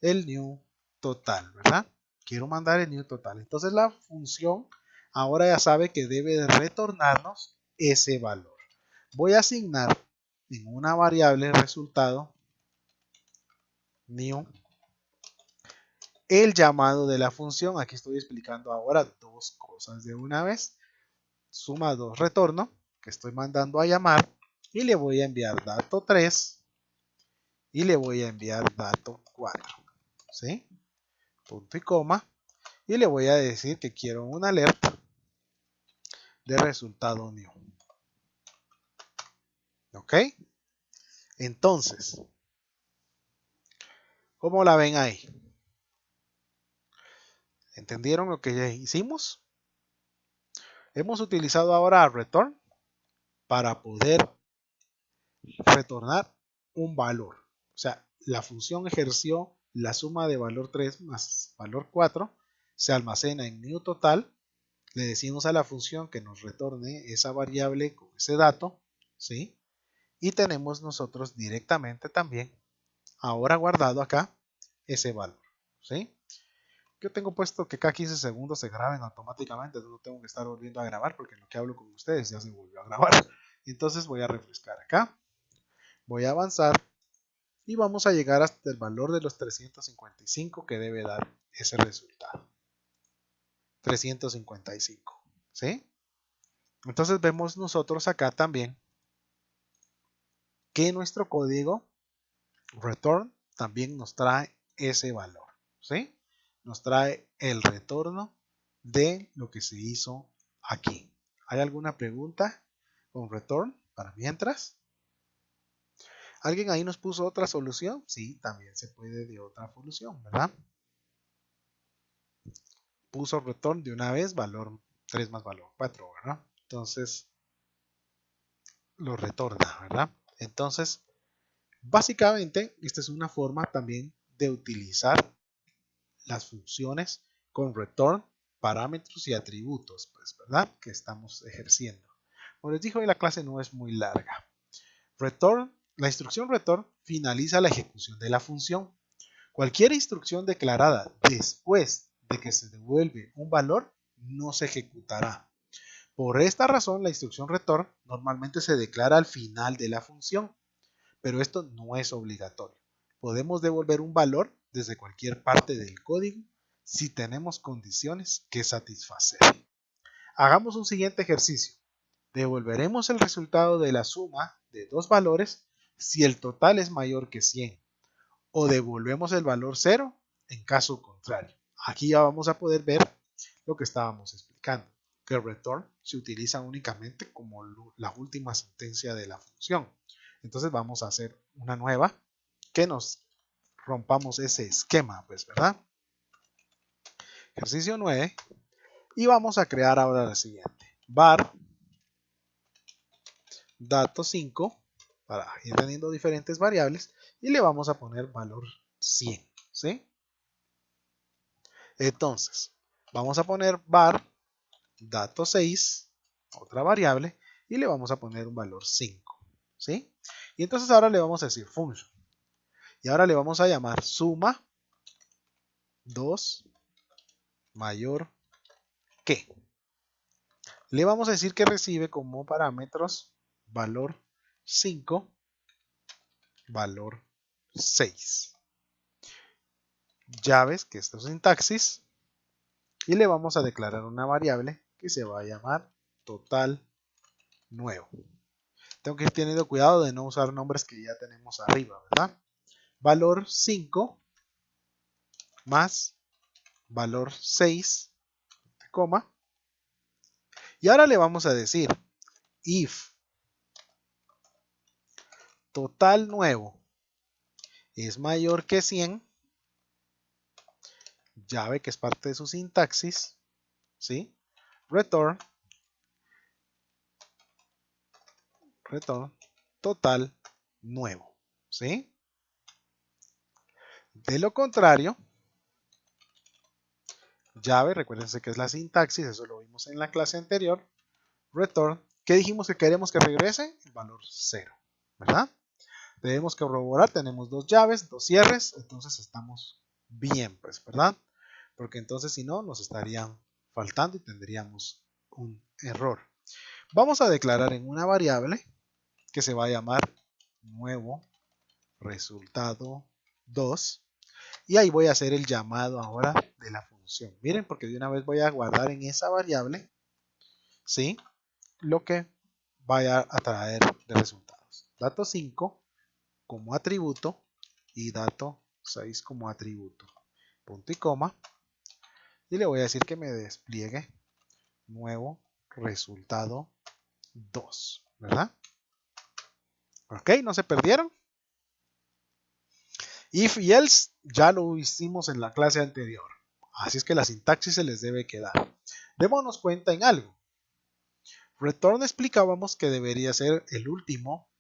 el new total, ¿verdad? Quiero mandar el new total. Entonces la función ahora ya sabe que debe de retornarnos ese valor. Voy a asignar en una variable resultado new el llamado de la función. Aquí estoy explicando ahora dos cosas de una vez. Suma 2 retorno, que estoy mandando a llamar, y le voy a enviar dato 3 y le voy a enviar dato 4, ¿sí? Punto y coma, y le voy a decir que quiero una alerta de resultado new. ¿Ok? Entonces, ¿cómo la ven ahí? ¿Entendieron lo que ya hicimos? Hemos utilizado ahora return para poder retornar un valor. O sea, la función ejerció la suma de valor 3 más valor 4, se almacena en new total, le decimos a la función que nos retorne esa variable con ese dato, ¿sí? Y tenemos nosotros directamente también, ahora guardado acá, ese valor, ¿sí? Yo tengo puesto que cada 15 segundos se graben automáticamente, no tengo que estar volviendo a grabar porque lo que hablo con ustedes ya se volvió a grabar. Entonces voy a refrescar acá, voy a avanzar y vamos a llegar hasta el valor de los 355 que debe dar ese resultado. 355, ¿sí? Entonces vemos nosotros acá también que nuestro código return también nos trae ese valor, ¿sí? Nos trae el retorno de lo que se hizo aquí. ¿Hay alguna pregunta con return para mientras? ¿Alguien ahí nos puso otra solución? Sí, también se puede de otra solución, ¿verdad? Puso return de una vez, valor 3 más valor 4, ¿verdad? Entonces, lo retorna, ¿verdad? Entonces, básicamente, esta es una forma también de utilizar las funciones con return, parámetros y atributos, pues, ¿verdad? Que estamos ejerciendo. Como les dije, hoy la clase no es muy larga. Return, la instrucción return finaliza la ejecución de la función. Cualquier instrucción declarada después de que se devuelve un valor, no se ejecutará. Por esta razón, la instrucción return normalmente se declara al final de la función, pero esto no es obligatorio. Podemos devolver un valor desde cualquier parte del código si tenemos condiciones que satisfacer. Hagamos un siguiente ejercicio. Devolveremos el resultado de la suma de dos valores si el total es mayor que 100, o devolvemos el valor 0 en caso contrario. Aquí ya vamos a poder ver lo que estábamos explicando, que el return se utiliza únicamente como la última sentencia de la función. Entonces vamos a hacer una nueva que nos rompamos ese esquema, pues, ¿verdad? Ejercicio 9. Y vamos a crear ahora la siguiente. Var dato 5 para ir teniendo diferentes variables y le vamos a poner valor 100, ¿sí? Entonces, vamos a poner var dato 6, otra variable, y le vamos a poner un valor 5, ¿sí? Y entonces ahora le vamos a decir function. Y ahora le vamos a llamar suma 2 mayor que. Le vamos a decir que recibe como parámetros valor 5, valor 6. Llaves, que esto es sintaxis, y le vamos a declarar una variable que se va a llamar total nuevo. Tengo que ir teniendo cuidado de no usar nombres que ya tenemos arriba, ¿verdad? Valor 5 más valor 6, coma. Y ahora le vamos a decir if total nuevo es mayor que 100, llave que es parte de su sintaxis, ¿sí? Return total nuevo, ¿sí? De lo contrario, llave, recuérdense que es la sintaxis, eso lo vimos en la clase anterior, return, ¿qué dijimos que queremos que regrese? El valor 0, ¿verdad? Debemos corroborar, tenemos dos llaves, dos cierres, entonces estamos bien, pues, ¿verdad? Porque entonces si no, nos estarían faltando y tendríamos un error. Vamos a declarar en una variable que se va a llamar nuevo resultado 2 y ahí voy a hacer el llamado ahora de la función. Miren, porque de una vez voy a guardar en esa variable, ¿sí? Lo que vaya a traer de resultados. Dato 5 como atributo y dato 6 como atributo. Punto y coma. Y le voy a decir que me despliegue nuevo resultado 2, ¿verdad? Ok, no se perdieron. If y else ya lo hicimos en la clase anterior. Así es que la sintaxis se les debe quedar. Démonos cuenta en algo. Return explicábamos que debería ser el último,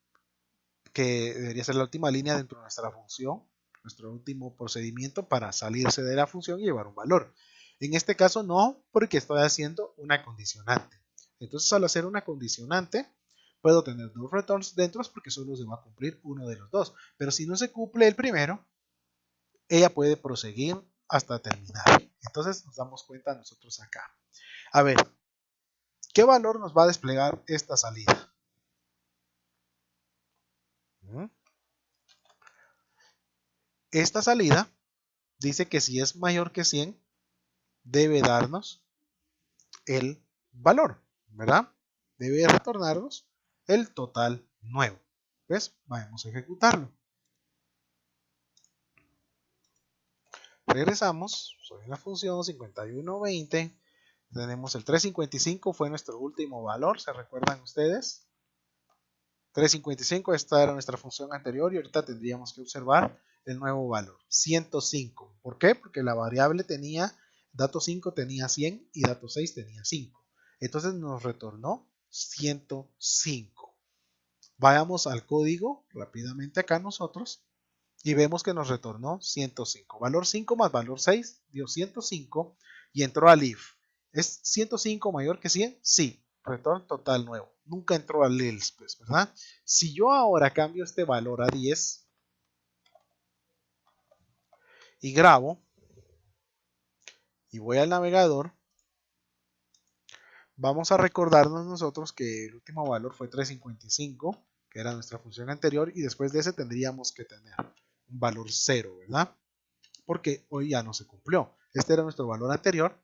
que debería ser la última línea dentro de nuestra función, nuestro último procedimiento para salirse de la función y llevar un valor. En este caso no, porque estoy haciendo una condicionante. Entonces al hacer una condicionante, puedo tener dos returns dentro porque solo se va a cumplir uno de los dos. Pero si no se cumple el primero, ella puede proseguir hasta terminar. Entonces nos damos cuenta nosotros acá. A ver, ¿qué valor nos va a desplegar esta salida? Esta salida dice que si es mayor que 100, debe darnos el valor, ¿verdad? Debe retornarnos el total nuevo. ¿Ves? Vamos a ejecutarlo. Regresamos, soy la función 5120. Tenemos el 355, fue nuestro último valor, ¿se recuerdan ustedes? 355, esta era nuestra función anterior y ahorita tendríamos que observar el nuevo valor, 105. ¿Por qué? Porque la variable tenía, dato 5 tenía 100 y dato 6 tenía 5. Entonces nos retornó 105. Vayamos al código rápidamente acá nosotros y vemos que nos retornó 105. Valor 5 más valor 6 dio 105 y entró al if. ¿Es 105 mayor que 100? Sí. Retorno total nuevo. Nunca entró al else, pues, ¿verdad? Si yo ahora cambio este valor a 10 y grabo y voy al navegador, vamos a recordarnos nosotros que el último valor fue 355, que era nuestra función anterior, y después de ese tendríamos que tener un valor 0, ¿verdad? Porque hoy ya no se cumplió. Este era nuestro valor anterior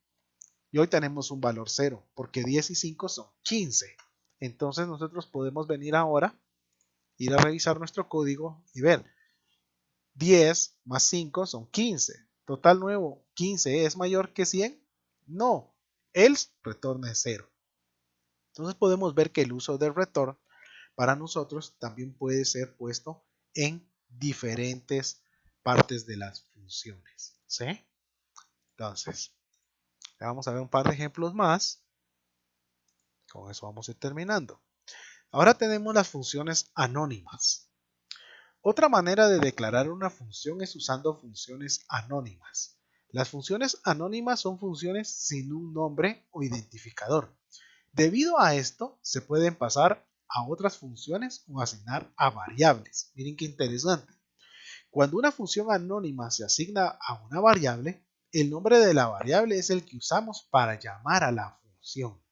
y hoy tenemos un valor 0, porque 10 y 5 son 15. Entonces nosotros podemos venir ahora, ir a revisar nuestro código y ver 10 más 5 son 15. Total nuevo, 15 es mayor que 100. No, else retorna 0. Entonces podemos ver que el uso del return para nosotros también puede ser puesto en diferentes partes de las funciones, ¿sí? Entonces, vamos a ver un par de ejemplos más. Con eso vamos a ir terminando. Ahora tenemos las funciones anónimas. Otra manera de declarar una función es usando funciones anónimas. Las funciones anónimas son funciones sin un nombre o identificador. Debido a esto, se pueden pasar a otras funciones o asignar a variables. Miren qué interesante. Cuando una función anónima se asigna a una variable, el nombre de la variable es el que usamos para llamar a la función.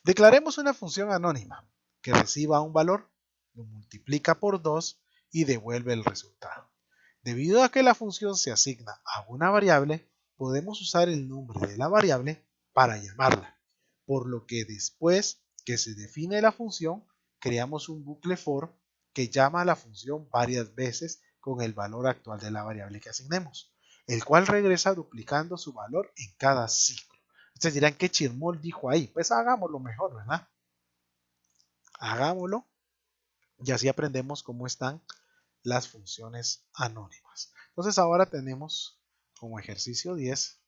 Declaremos una función anónima que reciba un valor, lo multiplica por 2 y devuelve el resultado. Debido a que la función se asigna a una variable, podemos usar el nombre de la variable para llamarla, por lo que después que se define la función, creamos un bucle for que llama a la función varias veces con el valor actual de la variable que asignemos, el cual regresa duplicando su valor en cada ciclo. Ustedes dirán, ¿qué chirmol dijo ahí? Pues hagámoslo mejor, ¿verdad? Hagámoslo y así aprendemos cómo están las funciones anónimas. Entonces ahora tenemos como ejercicio 10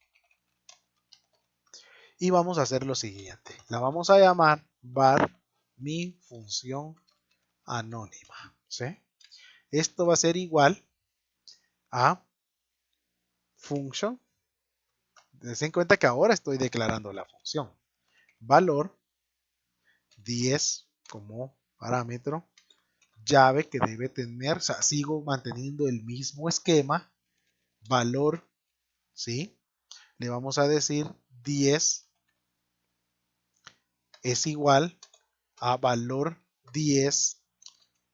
y vamos a hacer lo siguiente. La vamos a llamar var mi función anónima, ¿sí? Esto va a ser igual a function. Dense en cuenta que ahora estoy declarando la función. Valor 10 como parámetro, llave que debe tener, o sea, sigo manteniendo el mismo esquema, valor, ¿sí? Le vamos a decir 10 es igual a valor 10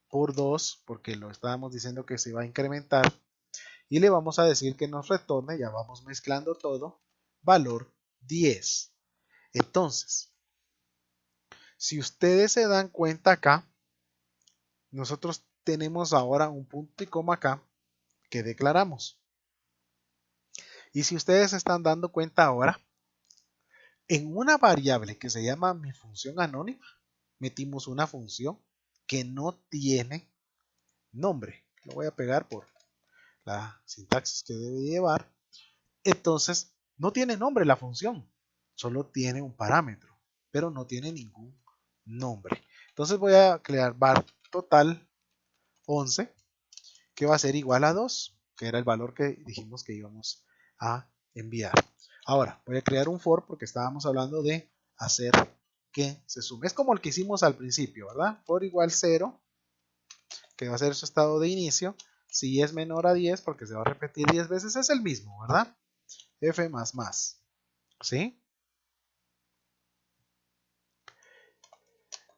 por 2, porque lo estábamos diciendo que se va a incrementar, y le vamos a decir que nos retorne, ya vamos mezclando todo, valor 10. Entonces, si ustedes se dan cuenta acá, nosotros tenemos ahora un punto y coma acá que declaramos. Y si ustedes se están dando cuenta ahora, en una variable que se llama mi función anónima, metimos una función que no tiene nombre. Lo voy a pegar por la sintaxis que debe llevar. Entonces, no tiene nombre la función, solo tiene un parámetro, pero no tiene ningún nombre. Entonces voy a crear var total 11, que va a ser igual a 2, que era el valor que dijimos que íbamos a enviar. Ahora, voy a crear un for porque estábamos hablando de hacer que se sume. Es como el que hicimos al principio, ¿verdad? For igual 0, que va a ser su estado de inicio. Si es menor a 10, porque se va a repetir 10 veces, es el mismo, ¿verdad? F más más. ¿Sí?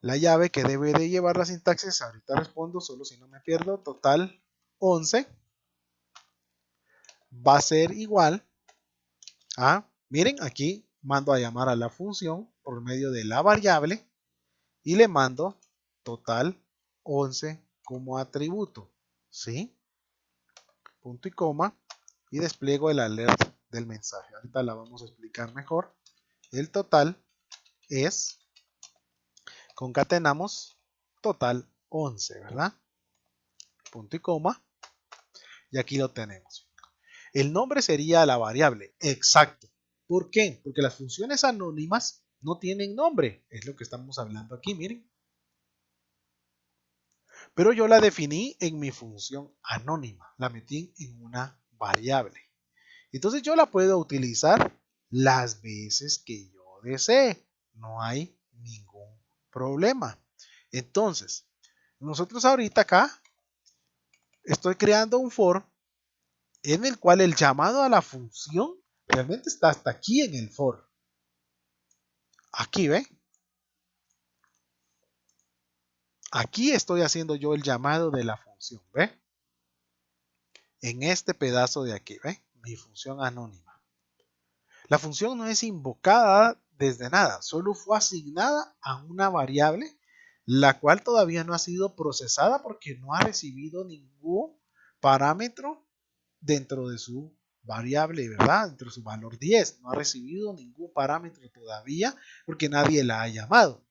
La llave que debe de llevar la sintaxis, ahorita respondo, solo si no me pierdo, total 11 va a ser igual a, miren, aquí mando a llamar a la función por medio de la variable y le mando total 11 como atributo, ¿sí? Punto y coma y despliego el alert del mensaje. Ahorita la vamos a explicar mejor. El total es, concatenamos total 11, ¿verdad? Punto y coma y aquí lo tenemos. El nombre sería la variable, exacto. ¿Por qué? Porque las funciones anónimas no tienen nombre, es lo que estamos hablando aquí, miren. Pero yo la definí en mi función anónima, la metí en una variable. Entonces yo la puedo utilizar las veces que yo desee, no hay ningún problema. Entonces, nosotros ahorita acá estoy creando un for en el cual el llamado a la función Realmente está hasta aquí en el for. Aquí, ¿ve? Aquí estoy haciendo yo el llamado de la función, ¿ve? En este pedazo de aquí, ¿ve? Mi función anónima. La función no es invocada desde nada, solo fue asignada a una variable, la cual todavía no ha sido procesada porque no ha recibido ningún parámetro dentro de su variable, ¿verdad? Dentro de su valor 10. No ha recibido ningún parámetro todavía porque nadie la ha llamado.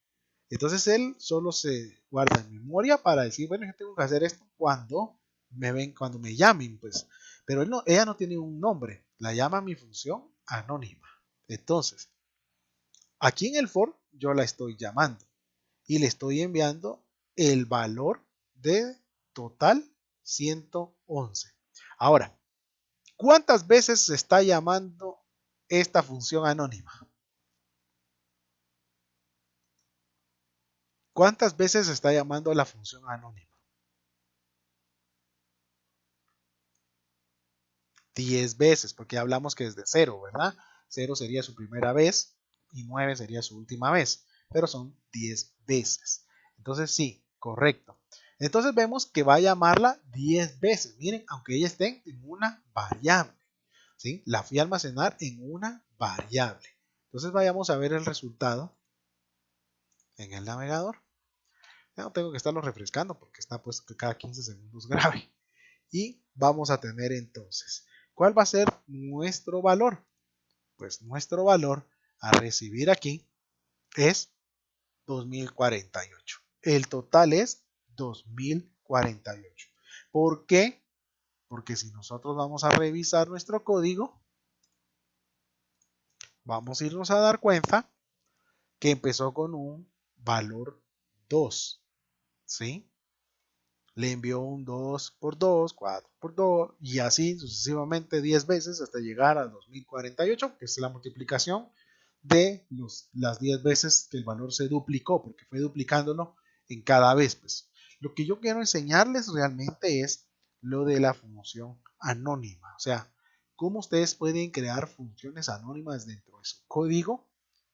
Entonces él solo se guarda en memoria para decir, bueno, yo tengo que hacer esto cuando me llamen, pues. Pero ella no tiene un nombre, la llama mi función anónima. Entonces, aquí en el for yo la estoy llamando y le estoy enviando el valor de total 111. Ahora, ¿cuántas veces se está llamando esta función anónima? ¿Cuántas veces se está llamando la función anónima? 10 veces, porque hablamos que es de 0, ¿verdad? 0 sería su primera vez y 9 sería su última vez, pero son 10 veces. Entonces sí, correcto. Entonces vemos que va a llamarla 10 veces. Miren, aunque ella esté en una variable, ¿sí? La fui a almacenar en una variable. Entonces vayamos a ver el resultado en el navegador. Ya no tengo que estarlo refrescando porque está puesto que cada 15 segundos grabe. Y vamos a tener entonces, ¿cuál va a ser nuestro valor? Pues nuestro valor a recibir aquí es 2048. El total es 2048. ¿Por qué? Porque si nosotros vamos a revisar nuestro código, vamos a irnos a dar cuenta que empezó con un valor 2, ¿sí? Le envió un 2 por 2, 4 por 2 y así sucesivamente 10 veces hasta llegar a 2048, que es la multiplicación de las 10 veces que el valor se duplicó, porque fue duplicándolo en cada vez. Pues. Lo que yo quiero enseñarles realmente es lo de la función anónima, o sea, cómo ustedes pueden crear funciones anónimas dentro de su código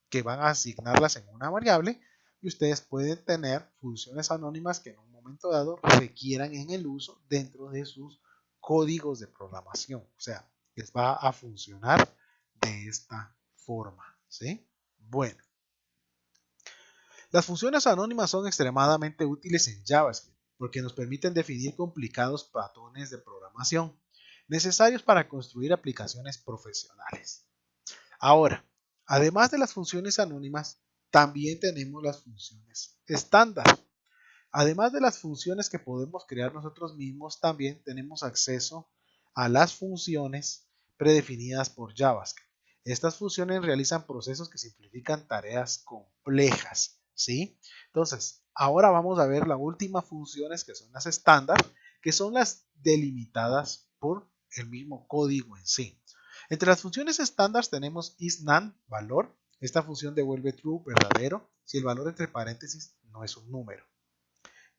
que van a asignarlas en una variable y ustedes pueden tener funciones anónimas que en un momento dado requieran en el uso dentro de sus códigos de programación. O sea, les va a funcionar de esta forma. ¿Sí? Bueno, las funciones anónimas son extremadamente útiles en JavaScript porque nos permiten definir complicados patrones de programación necesarios para construir aplicaciones profesionales. Ahora, además de las funciones anónimas, también tenemos las funciones estándar. Además de las funciones que podemos crear nosotros mismos, también tenemos acceso a las funciones predefinidas por JavaScript. Estas funciones realizan procesos que simplifican tareas complejas, ¿sí? Entonces, ahora vamos a ver las últimas funciones que son las estándar, que son las delimitadas por el mismo código en sí. Entre las funciones estándar tenemos isNaN, valor. Esta función devuelve true, verdadero, si el valor entre paréntesis no es un número.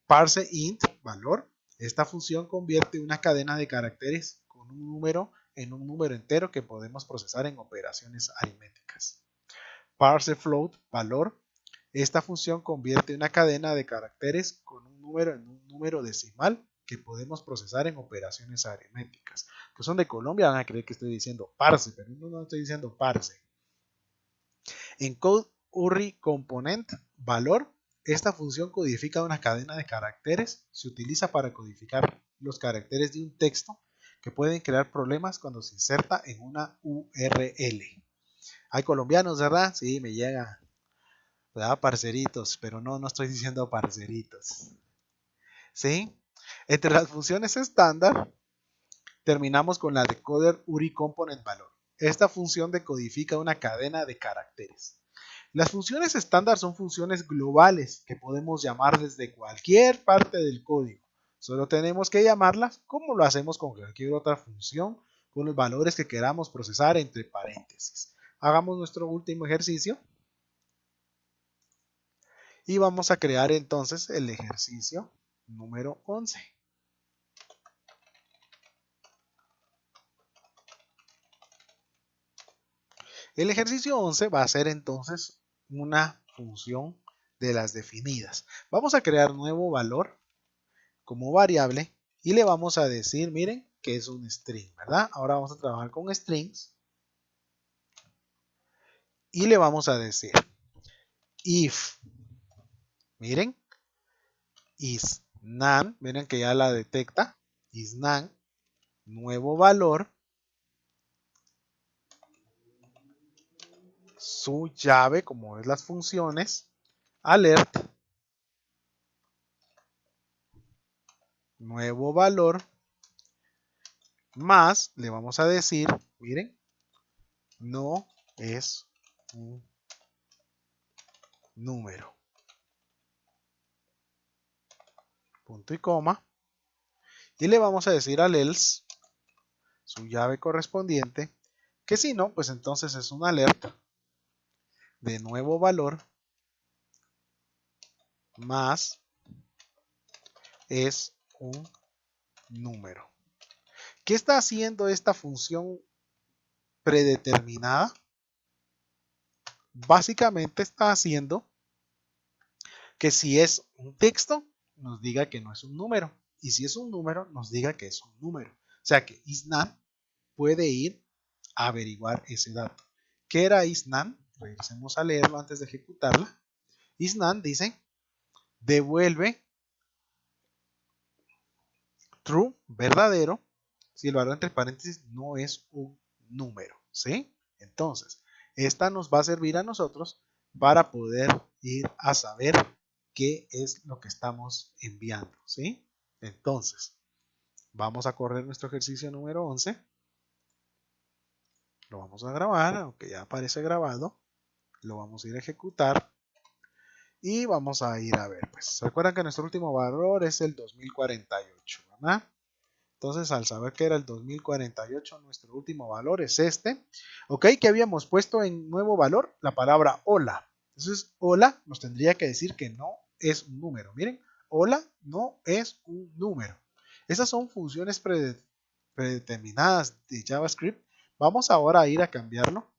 ParseInt, valor. Esta función convierte una cadena de caracteres con un número en un número entero que podemos procesar en operaciones aritméticas. Parsefloat, valor. Esta función convierte una cadena de caracteres con un número en un número decimal que podemos procesar en operaciones aritméticas. Que son de Colombia van a creer que estoy diciendo parse, pero no estoy diciendo parse. Encode URI component, valor. Esta función codifica una cadena de caracteres. Se utiliza para codificar los caracteres de un texto que pueden crear problemas cuando se inserta en una URL. Hay colombianos, ¿verdad? Sí, me llega. ¿Verdad? Parceritos, pero no estoy diciendo parceritos. ¿Sí? Entre las funciones estándar, terminamos con la decoder URI component valor. Esta función decodifica una cadena de caracteres. Las funciones estándar son funciones globales que podemos llamar desde cualquier parte del código. Solo tenemos que llamarlas como lo hacemos con cualquier otra función con los valores que queramos procesar entre paréntesis. Hagamos nuestro último ejercicio y vamos a crear entonces el ejercicio número 11. El ejercicio 11 va a ser entonces una función de las definidas. Vamos a crear nuevo valor como variable y le vamos a decir, miren, que es un string, ¿verdad? Ahora vamos a trabajar con strings y le vamos a decir if, miren, is none, miren que ya la detecta, is none, nuevo valor, su llave, como es las funciones, alert, nuevo valor, más, le vamos a decir, miren, no es un número. Punto y coma. Y le vamos a decir al else, su llave correspondiente, que si no, pues entonces es una alerta de nuevo valor más es un número. ¿Qué está haciendo esta función predeterminada? Básicamente está haciendo que si es un texto, nos diga que no es un número. Y si es un número, nos diga que es un número. O sea que isNaN puede ir a averiguar ese dato. ¿Qué era isNaN? Regresemos a leerlo antes de ejecutarla. isNaN dice, devuelve true, verdadero, si el valor entre paréntesis no es un número. ¿Sí? Entonces, esta nos va a servir a nosotros para poder ir a saber qué es lo que estamos enviando. ¿Sí? Entonces, vamos a correr nuestro ejercicio número 11. Lo vamos a grabar, aunque ya aparece grabado. Lo vamos a ir a ejecutar. Y vamos a ir a ver, pues, recuerdan que nuestro último valor es el 2048, ¿verdad? Entonces, al saber que era el 2048, nuestro último valor es este. Ok, que habíamos puesto en nuevo valor la palabra hola. Entonces, hola nos tendría que decir que no es un número. Miren, hola no es un número. Esas son funciones predeterminadas de JavaScript. Vamos ahora a ir a cambiarlo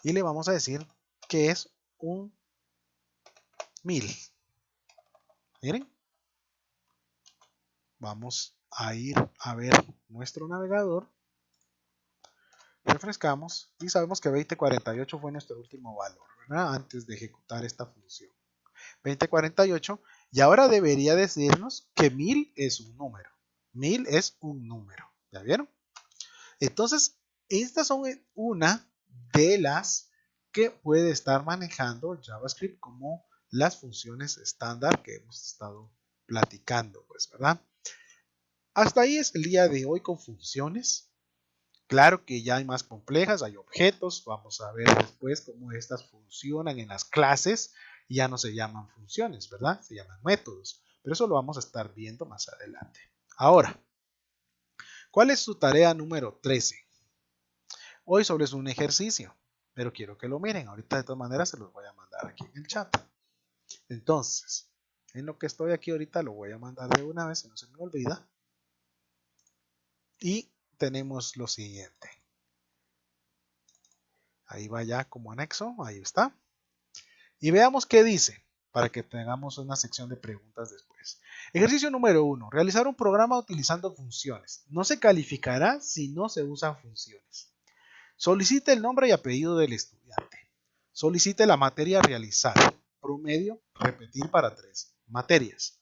y le vamos a decir que es un 1000. Miren, vamos a ir a ver nuestro navegador, refrescamos y sabemos que 2048 fue nuestro último valor, ¿verdad? Antes de ejecutar esta función. 2048 y ahora debería decirnos que 1000 es un número. 1000 es un número, ¿ya vieron? Entonces, estas son una de las que puede estar manejando JavaScript como las funciones estándar que hemos estado platicando, pues, ¿verdad? Hasta ahí es el día de hoy con funciones. Claro que ya hay más complejas, hay objetos, vamos a ver después cómo estas funcionan en las clases, ya no se llaman funciones, ¿verdad? Se llaman métodos, pero eso lo vamos a estar viendo más adelante. Ahora, ¿cuál es su tarea número 13? Hoy solo es un ejercicio, pero quiero que lo miren, ahorita de todas maneras se los voy a mandar aquí en el chat. Entonces, en lo que estoy aquí ahorita lo voy a mandar de una vez, si no se me olvida. Y tenemos lo siguiente. Ahí va ya como anexo, ahí está. Y veamos qué dice, para que tengamos una sección de preguntas después. Ejercicio número 1. Realizar un programa utilizando funciones. No se calificará si no se usan funciones. Solicite el nombre y apellido del estudiante. Solicite la materia a realizar. Promedio, repetir para 3 materias.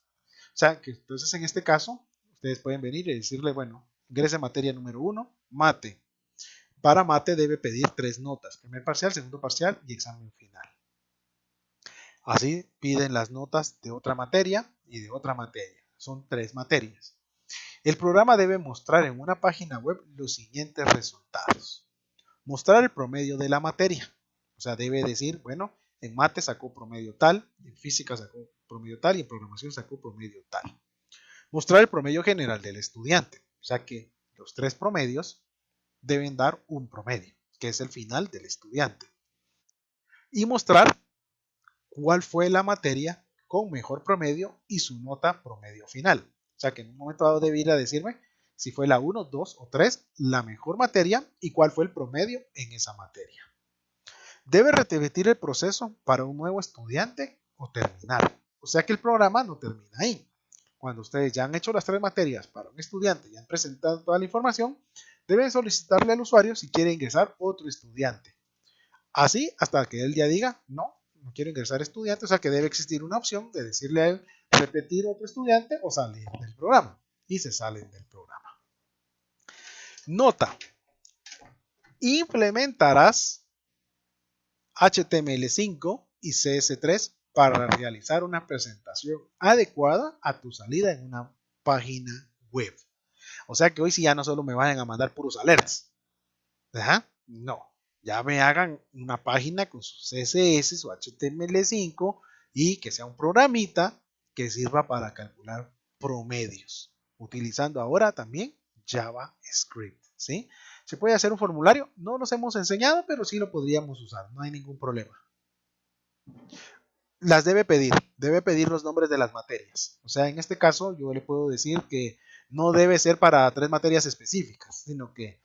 O sea, que entonces en este caso, ustedes pueden venir y decirle, bueno, ingrese materia número 1, mate. Para mate debe pedir 3 notas, primer parcial, segundo parcial y examen final. Así piden las notas de otra materia y de otra materia. Son 3 materias. El programa debe mostrar en una página web los siguientes resultados. Mostrar el promedio de la materia. O sea, debe decir, bueno, en mate sacó promedio tal, en física sacó promedio tal y en programación sacó promedio tal. Mostrar el promedio general del estudiante. O sea que los 3 promedios deben dar un promedio, que es el final del estudiante. Y mostrar cuál fue la materia con mejor promedio y su nota promedio final. O sea que en un momento dado debe ir a decirme si fue la 1, 2 o 3 la mejor materia y cuál fue el promedio en esa materia. Debe repetir el proceso para un nuevo estudiante o terminar. O sea que el programa no termina ahí. Cuando ustedes ya han hecho las 3 materias para un estudiante y han presentado toda la información, deben solicitarle al usuario si quiere ingresar otro estudiante. Así hasta que él ya diga, no quiero ingresar estudiante, o sea que debe existir una opción de decirle a él repetir otro estudiante o salir del programa. Y se salen del programa. Nota. Implementarás HTML5 y CS3 para realizar una presentación adecuada a tu salida en una página web. O sea que hoy sí ya no solo me vayan a mandar puros alerts. ¿Ajá? No, ya me hagan una página con su CSS, su HTML5 y que sea un programita que sirva para calcular promedios. Utilizando ahora también JavaScript. ¿Sí? ¿Se puede hacer un formulario? No los hemos enseñado, pero sí lo podríamos usar. No hay ningún problema. Las debe pedir los nombres de las materias. O sea, en este caso yo le puedo decir que no debe ser para 3 materias específicas, sino que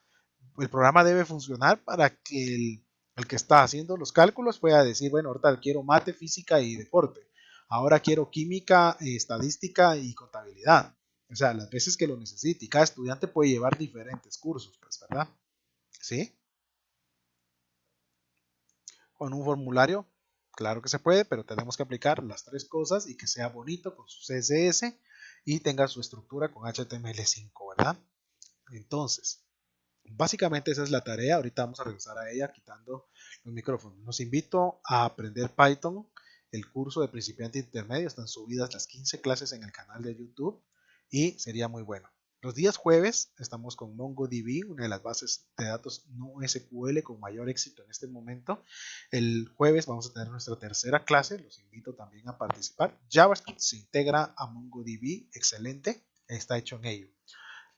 el programa debe funcionar para que el que está haciendo los cálculos pueda decir, bueno, ahorita quiero mate, física y deporte. Ahora quiero química, estadística y contabilidad. O sea, las veces que lo necesite. Y cada estudiante puede llevar diferentes cursos, pues, ¿verdad? ¿Sí? Con un formulario, claro que se puede, pero tenemos que aplicar las 3 cosas y que sea bonito con su CSS y tenga su estructura con HTML5, ¿verdad? Entonces, básicamente esa es la tarea. Ahorita vamos a regresar a ella quitando los micrófonos. Los invito a aprender Python. El curso de principiante intermedio. Están subidas las 15 clases en el canal de YouTube y sería muy bueno. Los días jueves estamos con MongoDB, una de las bases de datos no SQL con mayor éxito en este momento. El jueves vamos a tener nuestra tercera clase. Los invito también a participar. JavaScript se integra a MongoDB. Excelente. Está hecho en ello.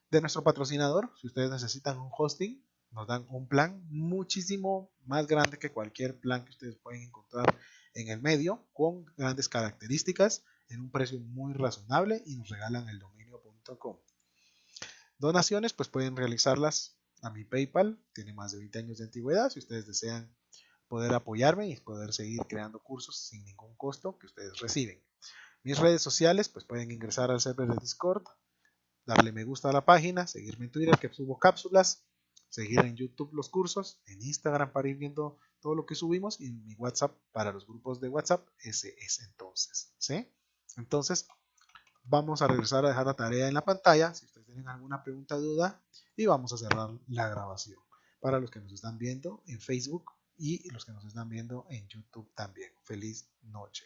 De nuestro patrocinador, si ustedes necesitan un hosting, nos dan un plan muchísimo más grande que cualquier plan que ustedes pueden encontrar en el medio, con grandes características, en un precio muy razonable y nos regalan el dominio.com. Donaciones, pues pueden realizarlas a mi PayPal, tiene más de 20 años de antigüedad, si ustedes desean poder apoyarme y poder seguir creando cursos sin ningún costo que ustedes reciben. Mis redes sociales, pues pueden ingresar al server de Discord, darle me gusta a la página, seguirme en Twitter que subo cápsulas, seguir en YouTube los cursos, en Instagram para ir viendo todo lo que subimos y en mi WhatsApp para los grupos de WhatsApp, ese es entonces, ¿sí? Entonces, vamos a regresar a dejar la tarea en la pantalla, si ustedes tienen alguna pregunta o duda, y vamos a cerrar la grabación. Para los que nos están viendo en Facebook y los que nos están viendo en YouTube también. Feliz noche.